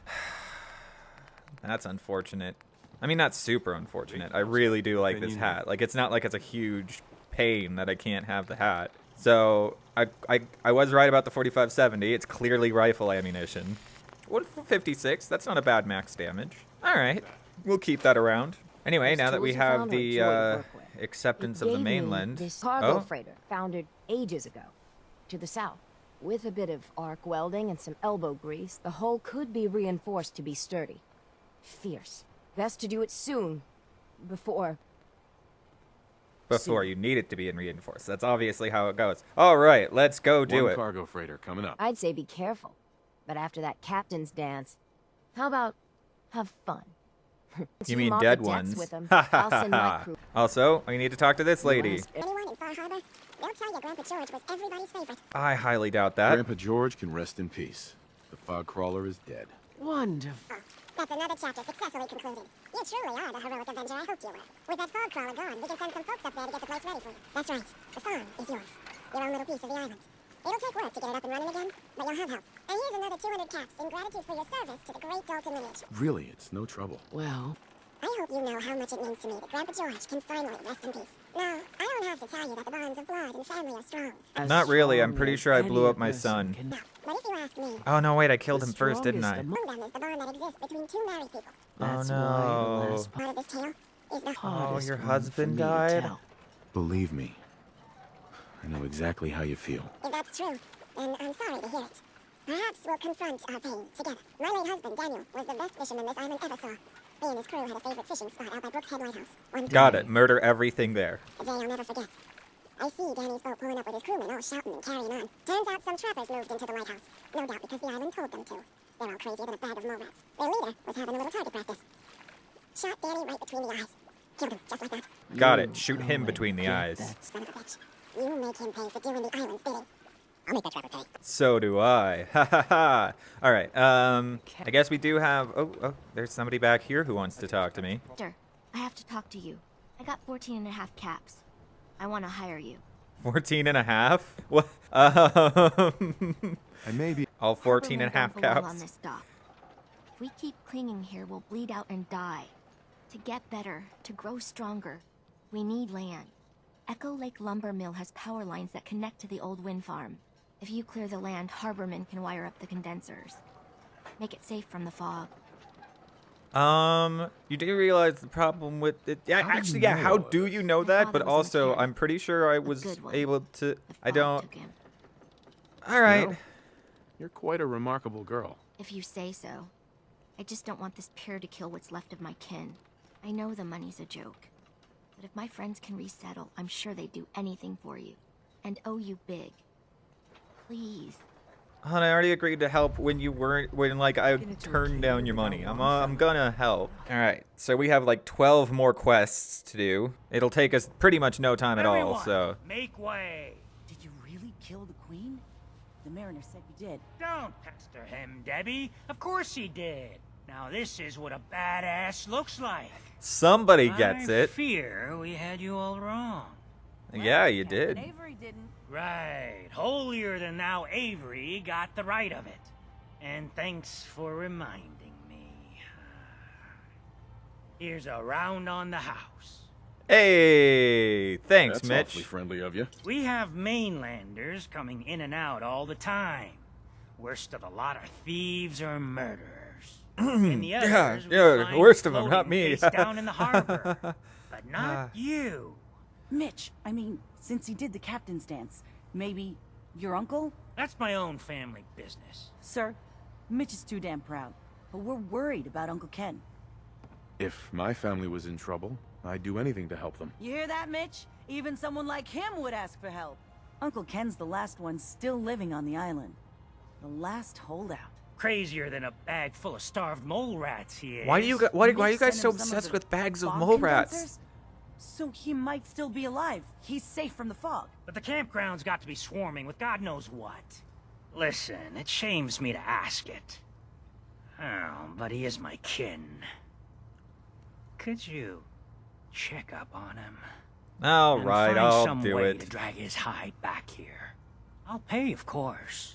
That's unfortunate. I mean, not super unfortunate. I really do like this hat. Like, it's not like it's a huge pain that I can't have the hat. So, I was right about the 4570. It's clearly rifle ammunition. 156, that's not a bad max damage. All right, we'll keep that around. Anyway, now that we have the acceptance of the mainland. This cargo freighter foundered ages ago to the south. With a bit of arc welding and some elbow grease, the hull could be reinforced to be sturdy. Fierce. Best to do it soon, before you need it to be reinforced. That's obviously how it goes. All right, let's go do it. One cargo freighter coming up. I'd say be careful. But after that captain's dance, how about have fun? You mean dead ones? I'll send my crew. Also, I need to talk to this lady. Anyone in Far Harbor? They'll tell you Grandpa George was everybody's favorite. I highly doubt that. Grandpa George can rest in peace. The fog crawler is dead. Wonderful. Oh, that's another chapter successfully concluded. You truly are the heroic avenger I hoped you were. With that fog crawler gone, we can send some folks up there to get the place ready for you. That's right. The farm is yours. Your own little piece of the island. It'll take work to get it up and running again, but you'll have help. And here's another 200 caps in gratitude for your service to the great Dalton lineage. Really, it's no trouble. Well, I hope you know how much it means to me that Grandpa George can finally rest in peace. Now, I don't have to tell you that the bonds of blood and family are strong. as Not really. I'm strong pretty as sure I any blew up a my person son. can- No, but if you ask me, Oh, no, wait. I killed The him first, didn't I? strongest among them is the bond that exists between two married people. That's Oh, why no. the last Part of this tale is the Oh, hardest your one for husband me to died? tell. Believe me, I know exactly how you feel. If that's true, then I'm sorry to hear it. Perhaps we'll confront our pain together. My late husband, Daniel, was the best fisherman this island ever saw. He and his crew had a favorite fishing spot out by Brooks Head Lighthouse. Got it. Murder everything there. A day I'll never forget. I see Danny's boat pulling up with his crewmen all shouting and carrying on. Turns out some trappers moved into the lighthouse. No doubt because the island told them to. They're all crazier than a bag of mole rats. Their leader was having a little target practice. Shot Danny right between the eyes. Killed him, just like that. Got it. Shoot him between the eyes. Son of a bitch. You make him pay for doing the island's bidding. I'll make that trapper pay. So do I. Ha ha ha. All right. I guess we do have... Oh, there's somebody back here who wants to talk to me. Victor, I have to talk to you. I got 14 and a half caps. I want to hire you. 14 and a half? What? I may be... All 14 and a half On caps? this dock. If we keep clinging here, we'll bleed out and die. To get better, to grow stronger, we need land. Echo Lake Lumber Mill has power lines that connect to the old wind farm. If you clear the land, harbormen can wire up the condensers. Make it safe from the fog. You do realize the problem with it? Yeah, actually, yeah. How do you know that? But also, I'm pretty sure I was able to. I don't. All right. You know, you're quite a remarkable girl. If you say so. I just don't want this pier to kill what's left of my kin. I know the money's a joke. But if my friends can resettle, I'm sure they'd do anything for you. And owe you big. Please. Hon, I already agreed to help when you weren't, when like I turned down your money. I'm gonna help. All right, so we have like 12 more quests to do. It'll take us pretty much no time at all, so. Make way. Did you really kill the queen? The mariner said you did. Don't pester him, Debbie. Of course he did. Now this is what a badass looks like. Somebody gets it. I fear we had you all wrong. Yeah, you did. Avery didn't. Right. Holier than thou Avery got the right of it. And thanks for reminding me. Here's a round on the house. Hey, thanks, That's Mitch. awfully friendly of you. We have mainlanders coming in and out all the time. Worst of the lot are thieves or murderers. And the others yeah, find worst of them, not floating me. face down in the harbor. But not you. Mitch, I mean, since he did the captain's dance, maybe your uncle? That's my own family business. Sir, Mitch is too damn proud, but we're worried about Uncle Ken. If my family was in trouble, I'd do anything to help them. You hear that, Mitch? Even someone like him would ask for help. Uncle Ken's the last one still living on the island. The last holdout. Crazier than a bag full of starved mole rats, he is. Why are you guys so obsessed with bags of mole rats? So he might still be alive. He's safe from the fog. But the campground's got to be swarming with God knows what. Listen, it shames me to ask it. Oh, but he is my kin. Could you check up on him? All and right, find I'll some do way it. to drag his hide back here. I'll pay, of course.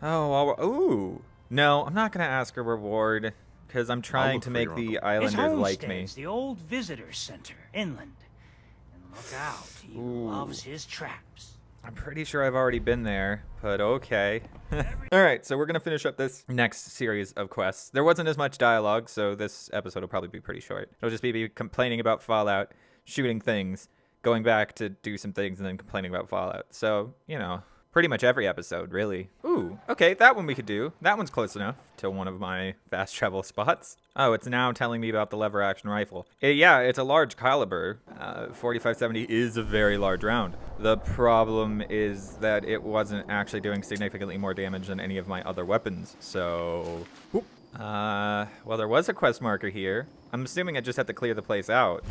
Oh, ooh. No, I'm not gonna ask a reward because I'm trying to make the His islanders like me. homestead's the old visitor center, inland. And look out, he loves his traps. I'm pretty sure I've already been there, but okay. All right, so we're gonna finish up this next series of quests. There wasn't as much dialogue, so this episode will probably be pretty short. It'll just be me complaining about Fallout, shooting things, going back to do some things, and then complaining about Fallout. So, you know, pretty much every episode, really. Ooh, okay, that one we could do. That one's close enough to one of my fast travel spots. Oh, it's now telling me about the lever action rifle. Yeah, it's a large caliber. 4570 is a very large round. The problem is that it wasn't actually doing significantly more damage than any of my other weapons, so... Whoop. Well, there was a quest marker here. I'm assuming I just have to clear the place out.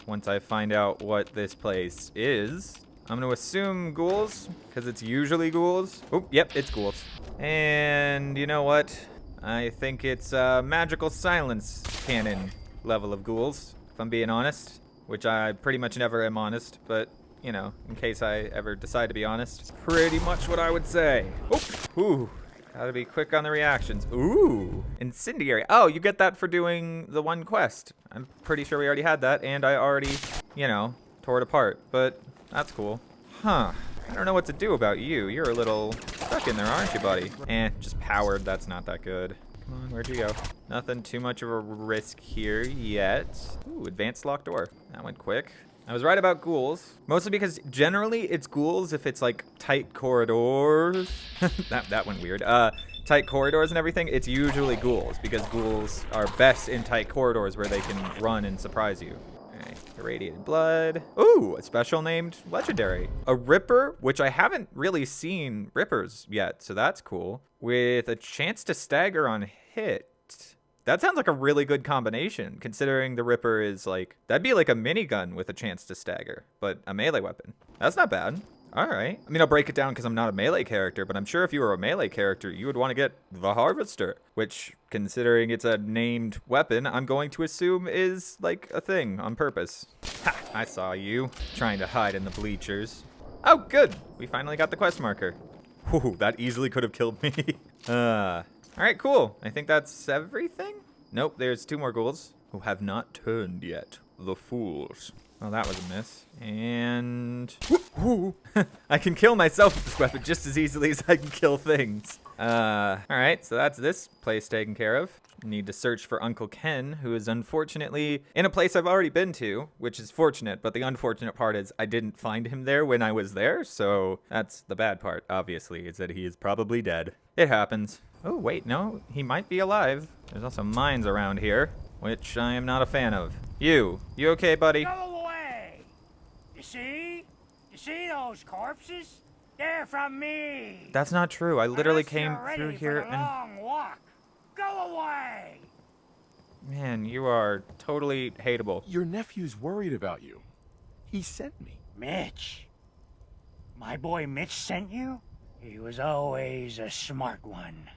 Once I find out what this place is... I'm going to assume ghouls, because it's usually ghouls. Oh, yep, it's ghouls. And you know what? I think it's magical silence cannon level of ghouls, if I'm being honest. Which I pretty much never am honest, but, you know, in case I ever decide to be honest. Pretty much what I would say. Oh, ooh. Gotta be quick on the reactions. Ooh, incendiary. Oh, you get that for doing the one quest. I'm pretty sure we already had that, and I already, you know, tore it apart, but... That's cool. Huh. I don't know what to do about you. You're a little stuck in there, aren't you, buddy? Just powered. That's not that good. Come on, where'd you go? Nothing too much of a risk here yet. Ooh, advanced locked door. That went quick. I was right about ghouls, mostly because generally it's ghouls if it's like tight corridors. that went weird. Tight corridors and everything, it's usually ghouls because ghouls are best in tight corridors where they can run and surprise you. Okay, irradiated blood. Ooh, a special named legendary. A Ripper, which I haven't really seen Rippers yet, so that's cool. With a chance to stagger on hit. That sounds like a really good combination, considering the Ripper is like, that'd be like a minigun with a chance to stagger, but a melee weapon. That's not bad. All right. I mean, I'll break it down because I'm not a melee character, but I'm sure if you were a melee character, you would want to get the Harvester, which, considering it's a named weapon, I'm going to assume is like a thing on purpose. Ha! I saw you trying to hide in the bleachers. Oh, good. We finally got the quest marker. Whew, that easily could have killed me. All right, cool. I think that's everything. Nope, there's 2 more ghouls who have not turned yet. The fools. Well, that was a miss. And I can kill myself with this weapon just as easily as I can kill things. All right, so that's this place taken care of. Need to search for Uncle Ken, who is unfortunately in a place I've already been to, which is fortunate, but the unfortunate part is I didn't find him there when I was there, so that's the bad part, obviously, is that he is probably dead. It happens. Oh, wait, no, he might be alive. There's also mines around here, which I am not a fan of. You okay, buddy? Go away! You see? You see those corpses? They're from me! That's not true. I literally came Unless you're through ready here for the and... long walk. Go away! Man, you are totally hateable. Your nephew's worried about you. He sent me. Mitch? My boy Mitch sent you? He was always a smart one.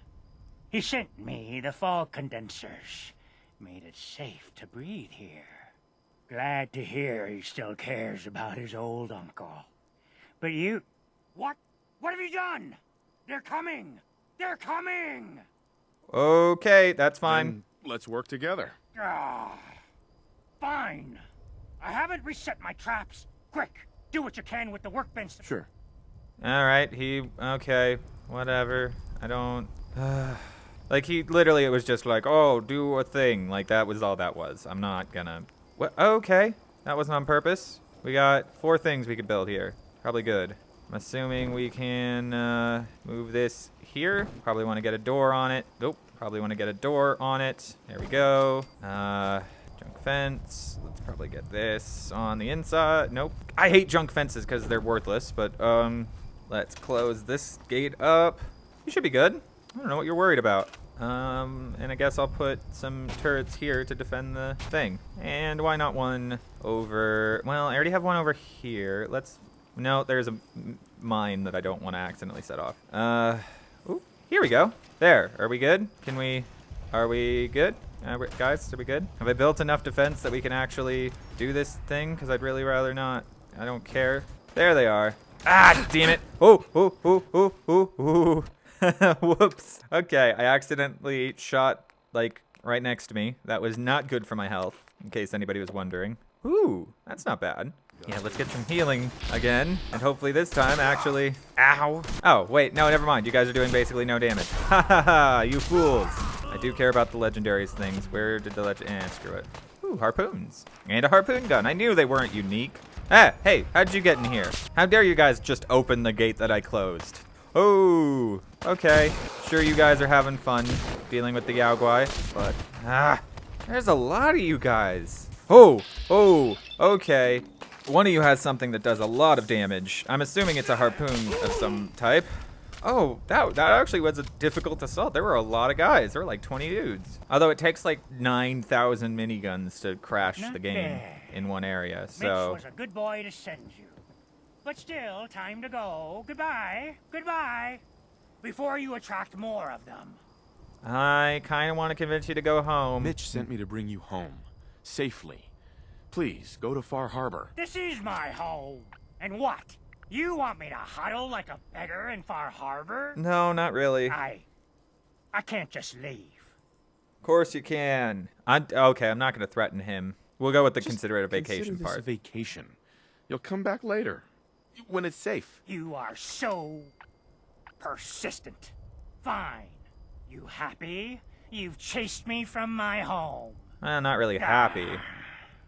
He sent me the fog condensers. Made it safe to breathe here. Glad to hear he still cares about his old uncle. But you... What? What have you done? They're coming! They're coming! Okay, that's fine. Then let's work together. Ah, fine. I haven't reset my traps. Quick, do what you can with the workbench. Sure. All right, okay, whatever. I don't... like, he literally, it was just like, oh, do a thing. Like, that was all that was. I'm not gonna... What? Okay, that wasn't on purpose. We got 4 things we could build here. Probably good. I'm assuming we can move this here. Probably want to get a door on it. Nope. Probably want to get a door on it. There we go. Junk fence. Let's probably get this on the inside. Nope. I hate junk fences because they're worthless, but let's close this gate up. You should be good. I don't know what you're worried about. And I guess I'll put some turrets here to defend the thing. And why not one over... Well, I already have one over here. Let's... No, there's a mine that I don't want to accidentally set off. Ooh, here we go. There. Are we good? Are we good? Guys, are we good? Have I built enough defense that we can actually do this thing? Because I'd really rather not. I don't care. There they are. Ah, damn it. Oh, oh, oh, oh, oh, oh. Whoops. Okay, I accidentally shot, like, right next to me. That was not good for my health, in case anybody was wondering. Ooh, that's not bad. Yeah, let's get some healing again. And hopefully this time, actually... Ow. Oh, wait, no, never mind. You guys are doing basically no damage. Ha ha ha, you fools. I do care about the legendaries things. Where did the screw it. Ooh, harpoons. And a harpoon gun. I knew they weren't unique. Ah, hey, how'd you get in here? How dare you guys just open the gate that I closed? Oh, okay. Sure, you guys are having fun dealing with the Yaogwai, but... there's a lot of you guys. Oh, okay. One of you has something that does a lot of damage. I'm assuming it's a harpoon of some type. Oh, that actually was a difficult assault. There were a lot of guys. There were like 20 dudes. Although it takes like 9,000 miniguns to crash the game in one area. So Mitch was a good boy to send you. But still, time to go. Goodbye. Goodbye. Before you attract more of them. I kind of want to convince you to go home. Mitch sent me to bring you home. Safely. Please, go to Far Harbor. This is my home. And what? You want me to huddle like a beggar in Far Harbor? No, not really. I can't just leave. Of course you can. Okay, I'm not going to threaten him. We'll go with the consider it a vacation Consider part. this a vacation. You'll come back later. When it's safe. You are so persistent. Fine. You happy? You've chased me from my home. Not really happy.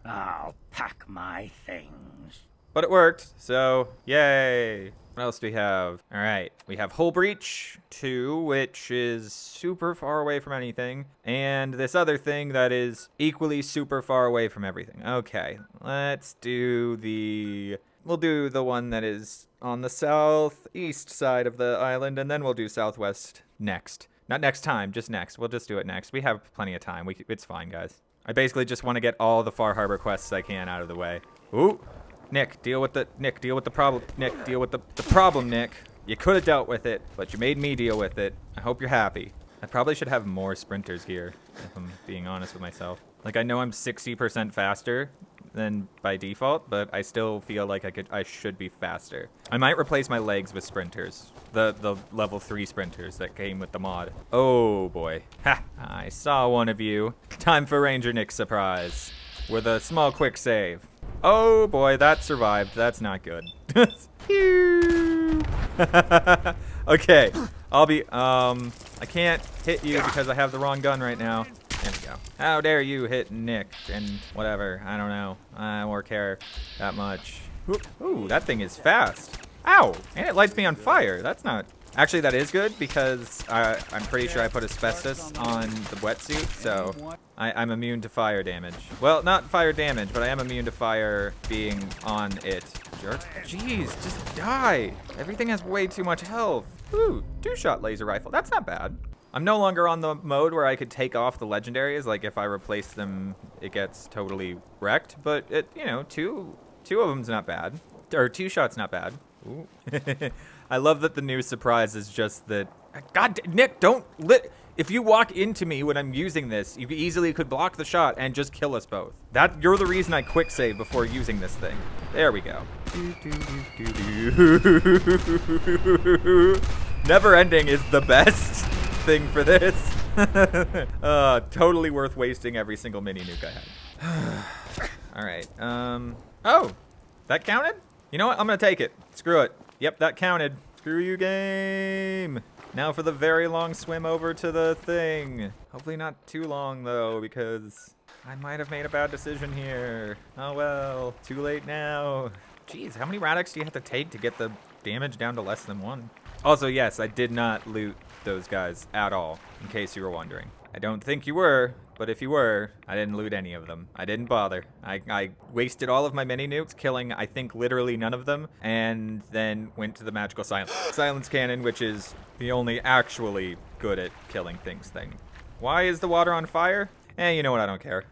I'll pack my things. But it worked, so yay. What else do we have? All right, we have Hull Breach 2, which is super far away from anything, and this other thing that is equally super far away from everything. Okay, let's do we'll do the one that is on the southeast side of the island, and then we'll do southwest next. Not next time, just next. We'll just do it next. We have plenty of time. It's fine, guys. I basically just want to get all the Far Harbor quests I can out of the way. Ooh. Nick, deal with the problem. Nick, deal with the problem, Nick. You could have dealt with it, but you made me deal with it. I hope you're happy. I probably should have more sprinters here, if I'm being honest with myself. Like, I know I'm 60% faster than by default, but I still feel like I should be faster. I might replace my legs with sprinters. The level 3 sprinters that came with the mod. Oh boy. Ha! I saw one of you. Time for Ranger Nick's surprise. With a small quick save. Oh boy, that survived. That's not good. Okay, I'll be, I can't hit you because I have the wrong gun right now. There we go. How dare you hit Nick and whatever. I don't know. I don't care that much. Ooh, that thing is fast. Ow, and it lights me on fire. That's not... Actually, that is good because I'm pretty sure I put asbestos on the wetsuit, so I'm immune to fire damage. Well, not fire damage, but I am immune to fire being on it. Jerk. Jeez, just die. Everything has way too much health. Ooh, 2-shot laser rifle. That's not bad. I'm no longer on the mode where I could take off the legendaries. Like, if I replace them, it gets totally wrecked. But, you know, two of them's not bad. Or 2-shot's not bad. Ooh. I love that the new surprise is just that... God, Nick, don't if you walk into me when I'm using this, you easily could block the shot and just kill us both. You're the reason I quick save before using this thing. There we go. Never ending is the best thing for this. Totally worth wasting every single mini nuke I had. All right. Oh, that counted? You know what? I'm gonna take it. Screw it. Yep, that counted. Screw you, game. Now for the very long swim over to the thing. Hopefully not too long, though, because I might have made a bad decision here. Oh, well. Too late now. Jeez, how many Radix do you have to take to get the damage down to less than 1? Also, yes, I did not loot those guys at all, in case you were wondering. I don't think you were, but if you were, I didn't loot any of them. I didn't bother. I wasted all of my mini nukes, killing, I think, literally none of them, and then went to the magical silence cannon, which is the only actually good at killing things thing. Why is the water on fire? You know what? I don't care.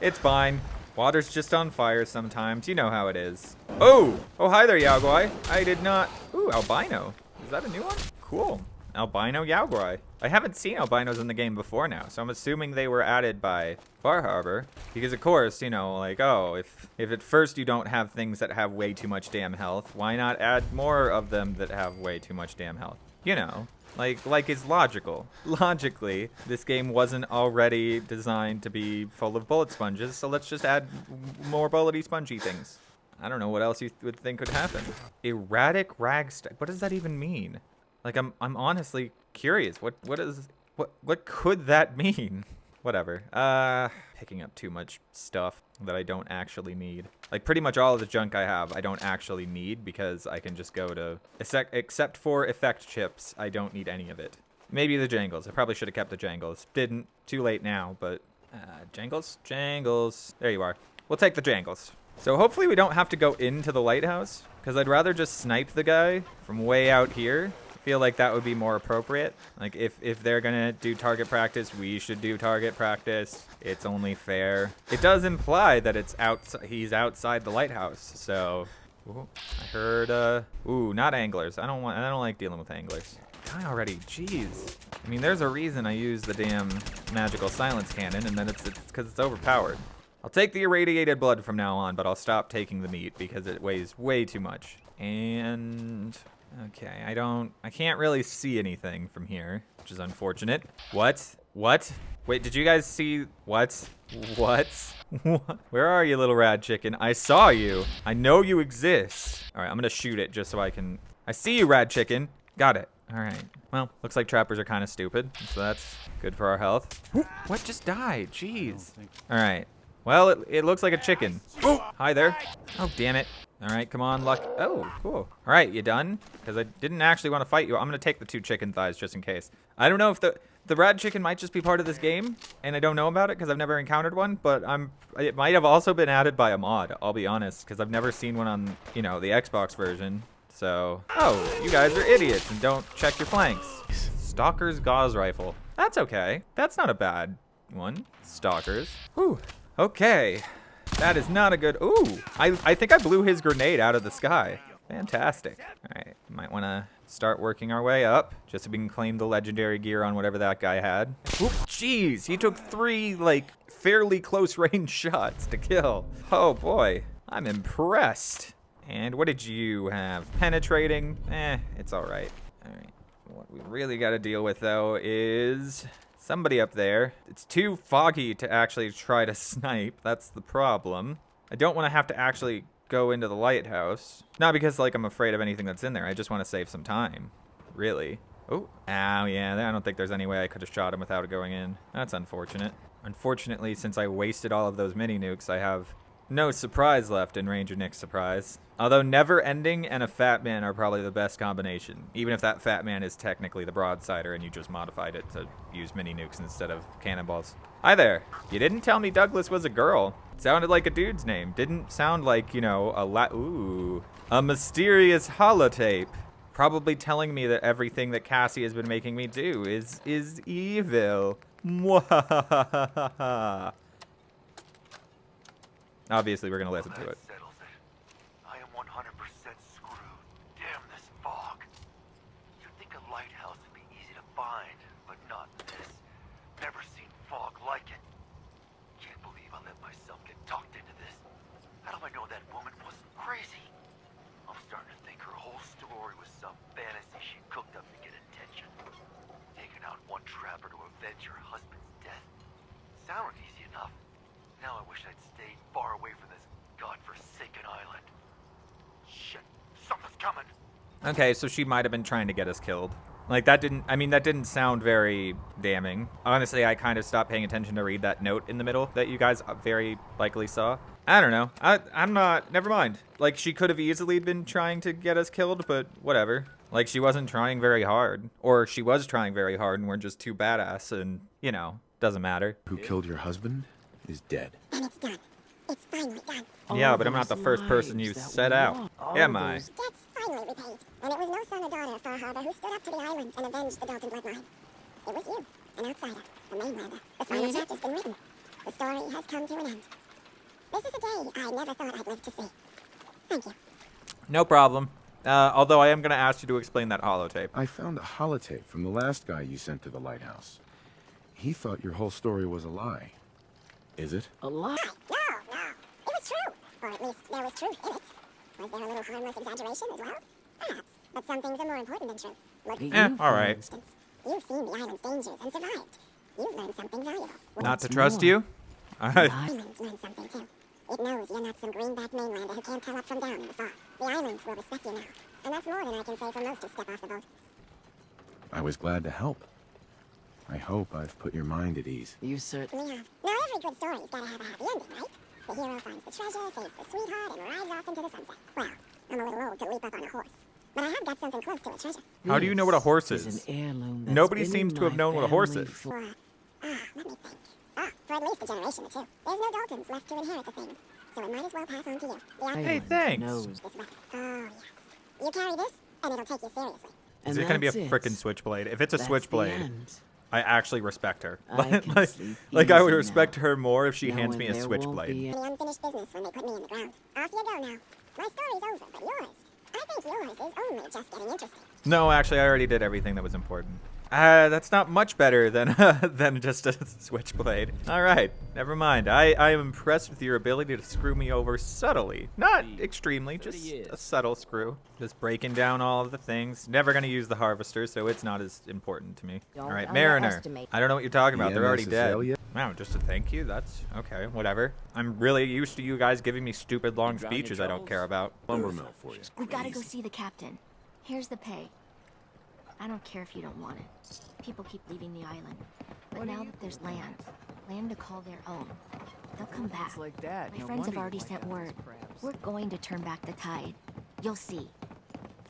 It's fine. Water's just on fire sometimes. You know how it is. Oh! Oh, hi there, Yaogwai. I did not... Ooh, albino. Is that a new one? Cool. Albino Yaogwai. I haven't seen albinos in the game before now, so I'm assuming they were added by Far Harbor. Because, of course, you know, like, oh, if at first you don't have things that have way too much damn health, why not add more of them that have way too much damn health? You know, like it's logical. Logically, this game wasn't already designed to be full of bullet sponges, so let's just add more bullety spongy things. I don't know what else you would think could happen. Erratic ragstack. What does that even mean? Like, I'm honestly curious. What could that mean? Whatever. Picking up too much stuff that I don't actually need. Like, pretty much all of the junk I have, I don't actually need because I can just go to... Except for effect chips, I don't need any of it. Maybe the jangles. I probably should have kept the jangles. Didn't. Too late now, but... jangles? Jangles. There you are. We'll take the jangles. So hopefully we don't have to go into the lighthouse, because I'd rather just snipe the guy from way out here. Feel like that would be more appropriate. Like, if they're gonna do target practice, we should do target practice. It's only fair. It does imply that it's he's outside the lighthouse, so... Ooh, I heard, ooh, not anglers. I don't like dealing with anglers. Die already, jeez. I mean, there's a reason I use the damn magical silence cannon, and then it's because it's overpowered. I'll take the irradiated blood from now on, but I'll stop taking the meat because it weighs way too much. And... okay, I can't really see anything from here, which is unfortunate. What? Wait, did you guys see, what? Where are you, little rad chicken? I saw you. I know you exist. All right, I'm gonna shoot it just so I can, I see you, rad chicken. Got it. All right, well, looks like trappers are kind of stupid, so that's good for our health. What just died? Jeez. All right, Well, it looks like a chicken. Oh, hi there. Oh, damn it. All right, come on, Luck. Oh, cool. All right, you done? Because I didn't actually want to fight you. I'm going to take the 2 chicken thighs just in case. I don't know if the rad chicken might just be part of this game, and I don't know about it because I've never encountered one, but it might have also been added by a mod, I'll be honest, because I've never seen one on, you know, the Xbox version. So, oh, you guys are idiots and don't check your flanks. Stalker's gauze rifle. That's okay. That's not a bad one. Stalkers. Whew. Okay. That is not a good... Ooh, I think I blew his grenade out of the sky. Fantastic. All right, might want to start working our way up, just so we can claim the legendary gear on whatever that guy had. Oop, jeez, he took 3, like, fairly close range shots to kill. Oh, boy. I'm impressed. And what did you have? Penetrating? It's all right. All right. What we really got to deal with, though, is... somebody up there. It's too foggy to actually try to snipe. That's the problem. I don't want to have to actually go into the lighthouse. Not because, like, I'm afraid of anything that's in there. I just want to save some time. Really. Oh, yeah. I don't think there's any way I could have shot him without going in. That's unfortunate. Unfortunately, since I wasted all of those mini nukes, I have no surprise left in Ranger Nick's surprise. Although Never Ending and a Fat Man are probably the best combination. Even if that Fat Man is technically the broadsider and you just modified it to use mini nukes instead of cannonballs. Hi there. You didn't tell me Douglas was a girl. It sounded like a dude's name. Didn't sound like, you know, a mysterious holotape. Probably telling me that everything that Cassie has been making me do is evil. Mwahahaha. Obviously, we're going to listen to it. I am 100% screwed. Damn this fog. You'd think a lighthouse would be easy to find, but not this. Never seen fog like it. Can't believe I let myself get talked into this. How do I know that woman wasn't crazy? I'm starting to think her whole story was some fantasy she cooked up to get attention. Taking out one trapper to avenge her husband's death. Sounded easy enough. Now I wish I'd stayed far away from this godforsaken island. Shit, something's coming. Okay, so she might have been trying to get us killed. Like, that didn't sound very damning. Honestly, I kind of stopped paying attention to read that note in the middle that you guys very likely saw. I don't know. I'm not, never mind. Like, she could have easily been trying to get us killed, but whatever. Like, she wasn't trying very hard. Or she was trying very hard and we're just too badass and, you know, doesn't matter. Who killed your husband is dead. And it's done. It's finally done. Yeah, but I'm not the first person you set out. Am I? Debts finally repaid. And it was no son or daughter of Far Harbor who stood up to the island and avenged the Dalton bloodline. It was you, an outsider, the mainlander. The final chapter's been written. The story has come to an end. This is a day I never thought I'd live to see. Thank you. No problem. Although I am going to ask you to explain that holotape. I found a holotape from the last guy you sent to the lighthouse. He thought your whole story was a lie. Is it? A lie? No. It was true. Or at least there was truth in it. Was there a little harmless exaggeration as well? Perhaps. But some things are more important than truth. Look, all right. for instance, you've seen the island's dangers and survived. You've learned something valuable. Not to trust you? All right. The island's learned something too. It knows you're not some greenback mainlander who can't tell up from down in the fog. The island will respect you now. And that's more than I can say for most who step off the boat. I was glad to help. I hope I've put your mind at ease. You certainly have. Now every good story's gotta have a happy ending, right? The hero finds the treasure, saves the sweetheart, and rides off into the sunset. Well, I'm a little old to leap up on a horse. But I have got something close to a treasure. How do you know what a horse is? Nobody seems to have known what a horse is. Let me think. For at least a generation or two. There's no Daltons left to inherit the thing. So it might as well pass on to you. Hey, thanks. This weapon. Oh, yes. You carry this, and it'll take you seriously. Is it going to be a frickin' switchblade? If it's a switchblade, I actually respect her. Like I would respect her more if she hands me a switchblade. The unfinished business when they put me in the ground. Off you go now. My story's over, but yours. I think yours is only just getting interesting. No, actually, I already did everything that was important. That's not much better than than just a switchblade. All right, never mind. I am impressed with your ability to screw me over subtly. Not extremely, just a subtle screw. Just breaking down all of the things. Never going to use the harvester, so it's not as important to me. All right, Mariner. I don't know what you're talking about. They're already dead. Wow, just a thank you? That's okay, whatever. I'm really used to you guys giving me stupid long speeches I don't care about. Lumber mill for you. We gotta go see the captain. Here's the pay. I don't care if you don't want it. People keep leaving the island. But now that there's land to call their own, They'll come back. It's like that. My No friends have wonder you already like sent those word. crabs. We're going to turn back the tide. You'll see.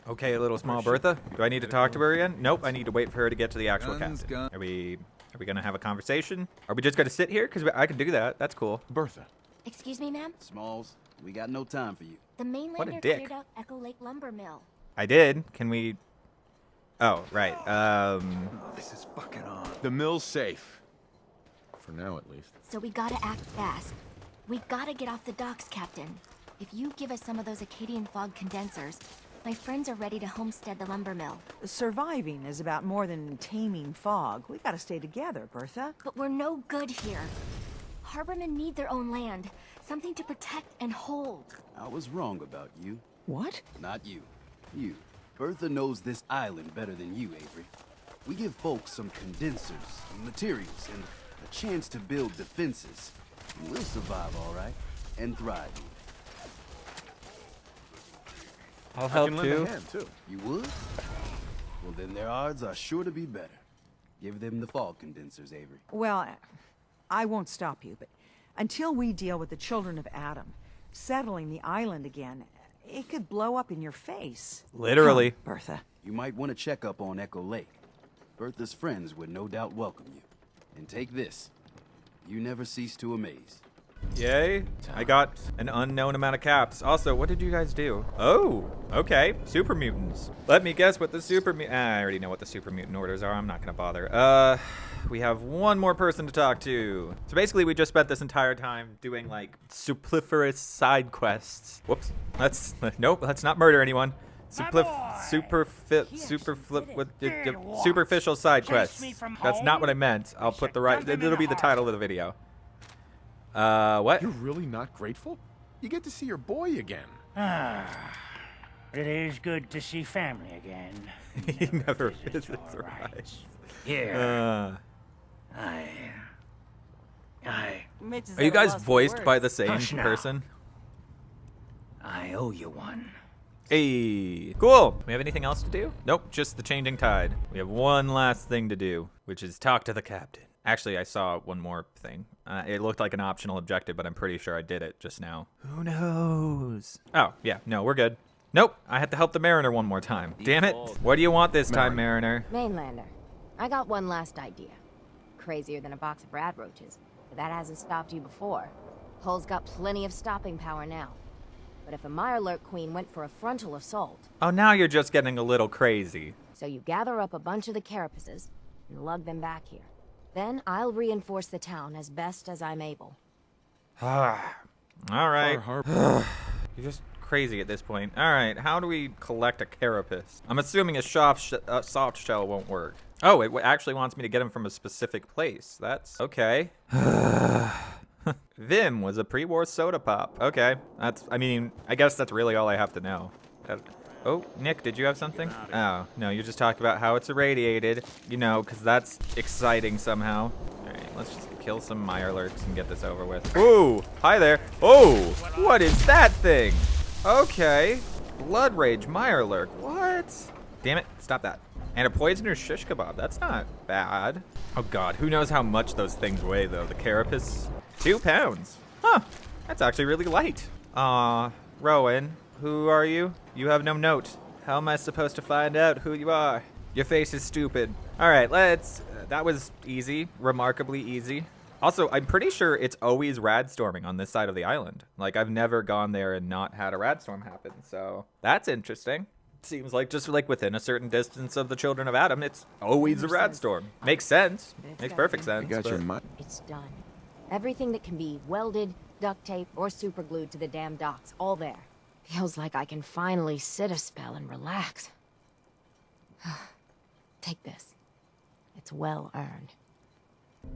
Okay, little small Bertha. Do I need to talk to her again? Nope, I need to wait for her to get to the actual Guns, captain. gun- Are we gonna have a conversation? Are we just gonna sit here? Because I can do that. That's cool. Bertha. Excuse me, ma'am? Smalls, we got no time for you. The mainlander dick. cleared out Echo Lake Lumber Mill. I did. Can we... Oh, right. Oh, this is fucking on. The mill's safe. For now, at least. So we gotta act fast. We gotta get off the docks, Captain. If you give us some of those Acadian fog condensers, my friends are ready to homestead the lumber mill. Surviving is about more than taming fog. We gotta stay together, Bertha. But we're no good here. Harbormen need their own land, something to protect and hold. I was wrong about you. What? Not you. You. Bertha knows this island better than you, Avery. We give folks some condensers, materials, and a chance to build defenses. And we'll survive, all right, and thrive. I'll I help can lend too. a hand, too. You would? Well, then their odds are sure to be better. Give them the fog condensers, Avery. Well, I won't stop you, but until we deal with the children of Adam, settling the island again, it could blow up in your face. Literally. Come, Bertha. You might want to check up on Echo Lake. Bertha's friends would no doubt welcome you. And take this. You never cease to amaze. Yay. I got an unknown amount of caps. Also, what did you guys do? Oh, okay. Super mutants. Let me guess what the super mutant... I already know what the super mutant orders are. I'm not going to bother. We have one more person to talk to. So basically, we just spent this entire time doing, like, superfluous side quests. Whoops. Nope, let's not murder anyone. Superficial side quests. That's not what I meant. I'll put the right... It'll be the title of the video. What? You're really not grateful? You get to see your boy again. It is good to see family again. He never visits visits right. Here. Mitch is Are you at a guys loss for voiced words. by the same Hush now. person? I owe you one. Hey, cool. We have anything else to do? Nope, just the changing tide. We have one last thing to do, which is talk to the captain. Actually, I saw one more thing. It looked like an optional objective, but I'm pretty sure I did it just now. Who knows? Oh, yeah, no, we're good. Nope, I had to help the Mariner one more time. Damn it. What do you want this time, Mariner? Mainlander. I got one last idea. Crazier than a box of rad roaches, but that hasn't stopped you before. Hull's got plenty of stopping power now. But if a Mirelurk Queen went for a frontal assault... Oh, now you're just getting a little crazy. So you gather up a bunch of the carapaces and lug them back here. Then I'll reinforce the town as best as I'm able. All right. Far Harbor. You're just crazy at this point. All right, how do we collect a carapace? I'm assuming a soft shell won't work. Oh, it actually wants me to get him from a specific place. That's okay. Vim was a pre-war soda pop. Okay, I guess that's really all I have to know. Oh, Nick, did you have something? Oh, no, you just talked about how it's irradiated, you know, because that's exciting somehow. All right, let's just kill some Mirelurks and get this over with. Ooh, hi there. Oh, what is that thing? Okay, Blood Rage Mirelurk, what? Damn it, stop that. And a poisoner shish kebab, that's not bad. Oh God, who knows how much those things weigh though? The carapace, 2 pounds. Huh, that's actually really light. Rowan. Who are you? You have no note. How am I supposed to find out who you are? Your face is stupid. All right, that was easy, remarkably easy. Also, I'm pretty sure it's always radstorming on this side of the island. Like, I've never gone there and not had a radstorm happen, so that's interesting. Seems like just like within a certain distance of the Children of Adam, it's always a radstorm. Makes sense. Makes perfect sense. I got your mind. It's done. Everything that can be welded, duct tape, or superglued to the damn docks, all there. Feels like I can finally sit a spell and relax. Take this. It's well earned.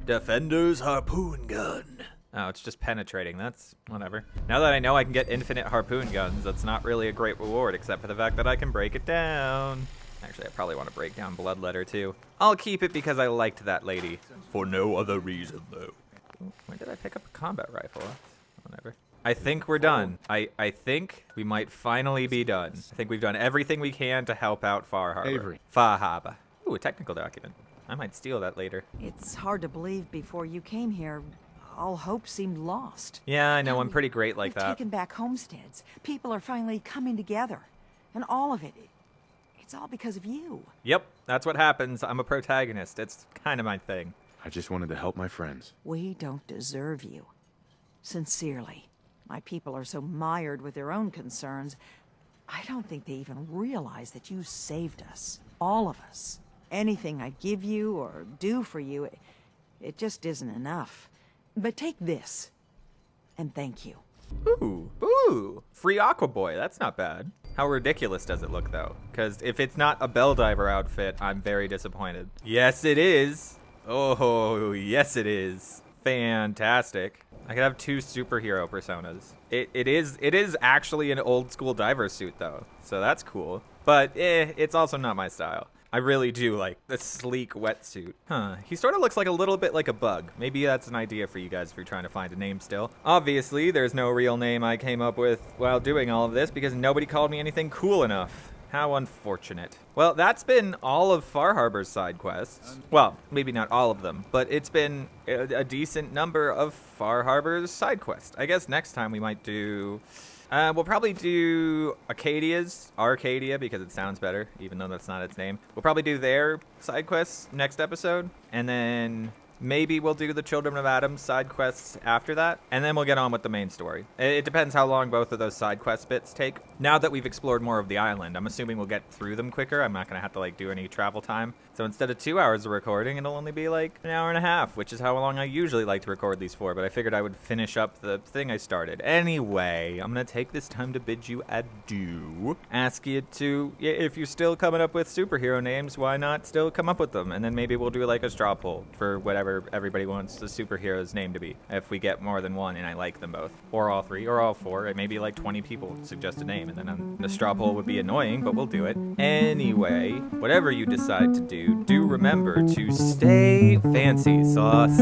Defender's harpoon gun. Oh, it's just penetrating. That's whatever. Now that I know I can get infinite harpoon guns, that's not really a great reward, except for the fact that I can break it down. Actually, I probably want to break down Bloodletter, too. I'll keep it because I liked that lady. For no other reason, though. When did I pick up a combat rifle? Whatever. I think we're done. I think we might finally be done. I think we've done everything we can to help out Far Harbor. Avery. Far Harbor. Ooh, a technical document. I might steal that later. It's hard to believe before you came here, all hope seemed lost. Yeah, I know. Now I'm pretty great like we've that. taken back homesteads. People are finally coming together. And all of it, it's all because of you. Yep, that's what happens. I'm a protagonist. It's kind of my thing. I just wanted to help my friends. We don't deserve you. Sincerely. My people are so mired with their own concerns, I don't think they even realize that you saved us. All of us. Anything I give you or do for you, it just isn't enough. But take this, and thank you. Ooh. Free Aqua Boy. That's not bad. How ridiculous does it look, though? Because if it's not a Belldiver outfit, I'm very disappointed. Yes, it is. Oh, yes, it is. Fantastic. I could have 2 superhero personas. It is actually an old school diver suit, though, so that's cool. But it's also not my style. I really do like the sleek wetsuit. Huh, he sort of looks like a little bit like a bug. Maybe that's an idea for you guys if you're trying to find a name still. Obviously, there's no real name I came up with while doing all of this because nobody called me anything cool enough. How unfortunate. Well, that's been all of Far Harbor's side quests. Well, maybe not all of them, but it's been a decent number of Far Harbor's side quests. I guess next time we might do... we'll probably do Arcadia, because it sounds better, even though that's not its name. We'll probably do their side quests next episode, and then maybe we'll do the Children of Adam side quests after that, and then we'll get on with the main story. It depends how long both of those side quest bits take. Now that we've explored more of the island, I'm assuming we'll get through them quicker. I'm not going to have to do any travel time. So instead of 2 hours of recording, it'll only be an hour and a half, which is how long I usually like to record these for, but I figured I would finish up the thing I started. Anyway, I'm going to take this time to bid you adieu. Ask you to, if you're still coming up with superhero names, why not still come up with them? And then maybe we'll do a straw poll for whatever everybody wants the superhero's name to be. If we get more than one and I like them both. Or all 3, or all 4, and maybe 20 people suggest a name, and then the straw poll would be annoying, but we'll do it. Anyway, whatever you decide to do remember to stay fancy, Sloths.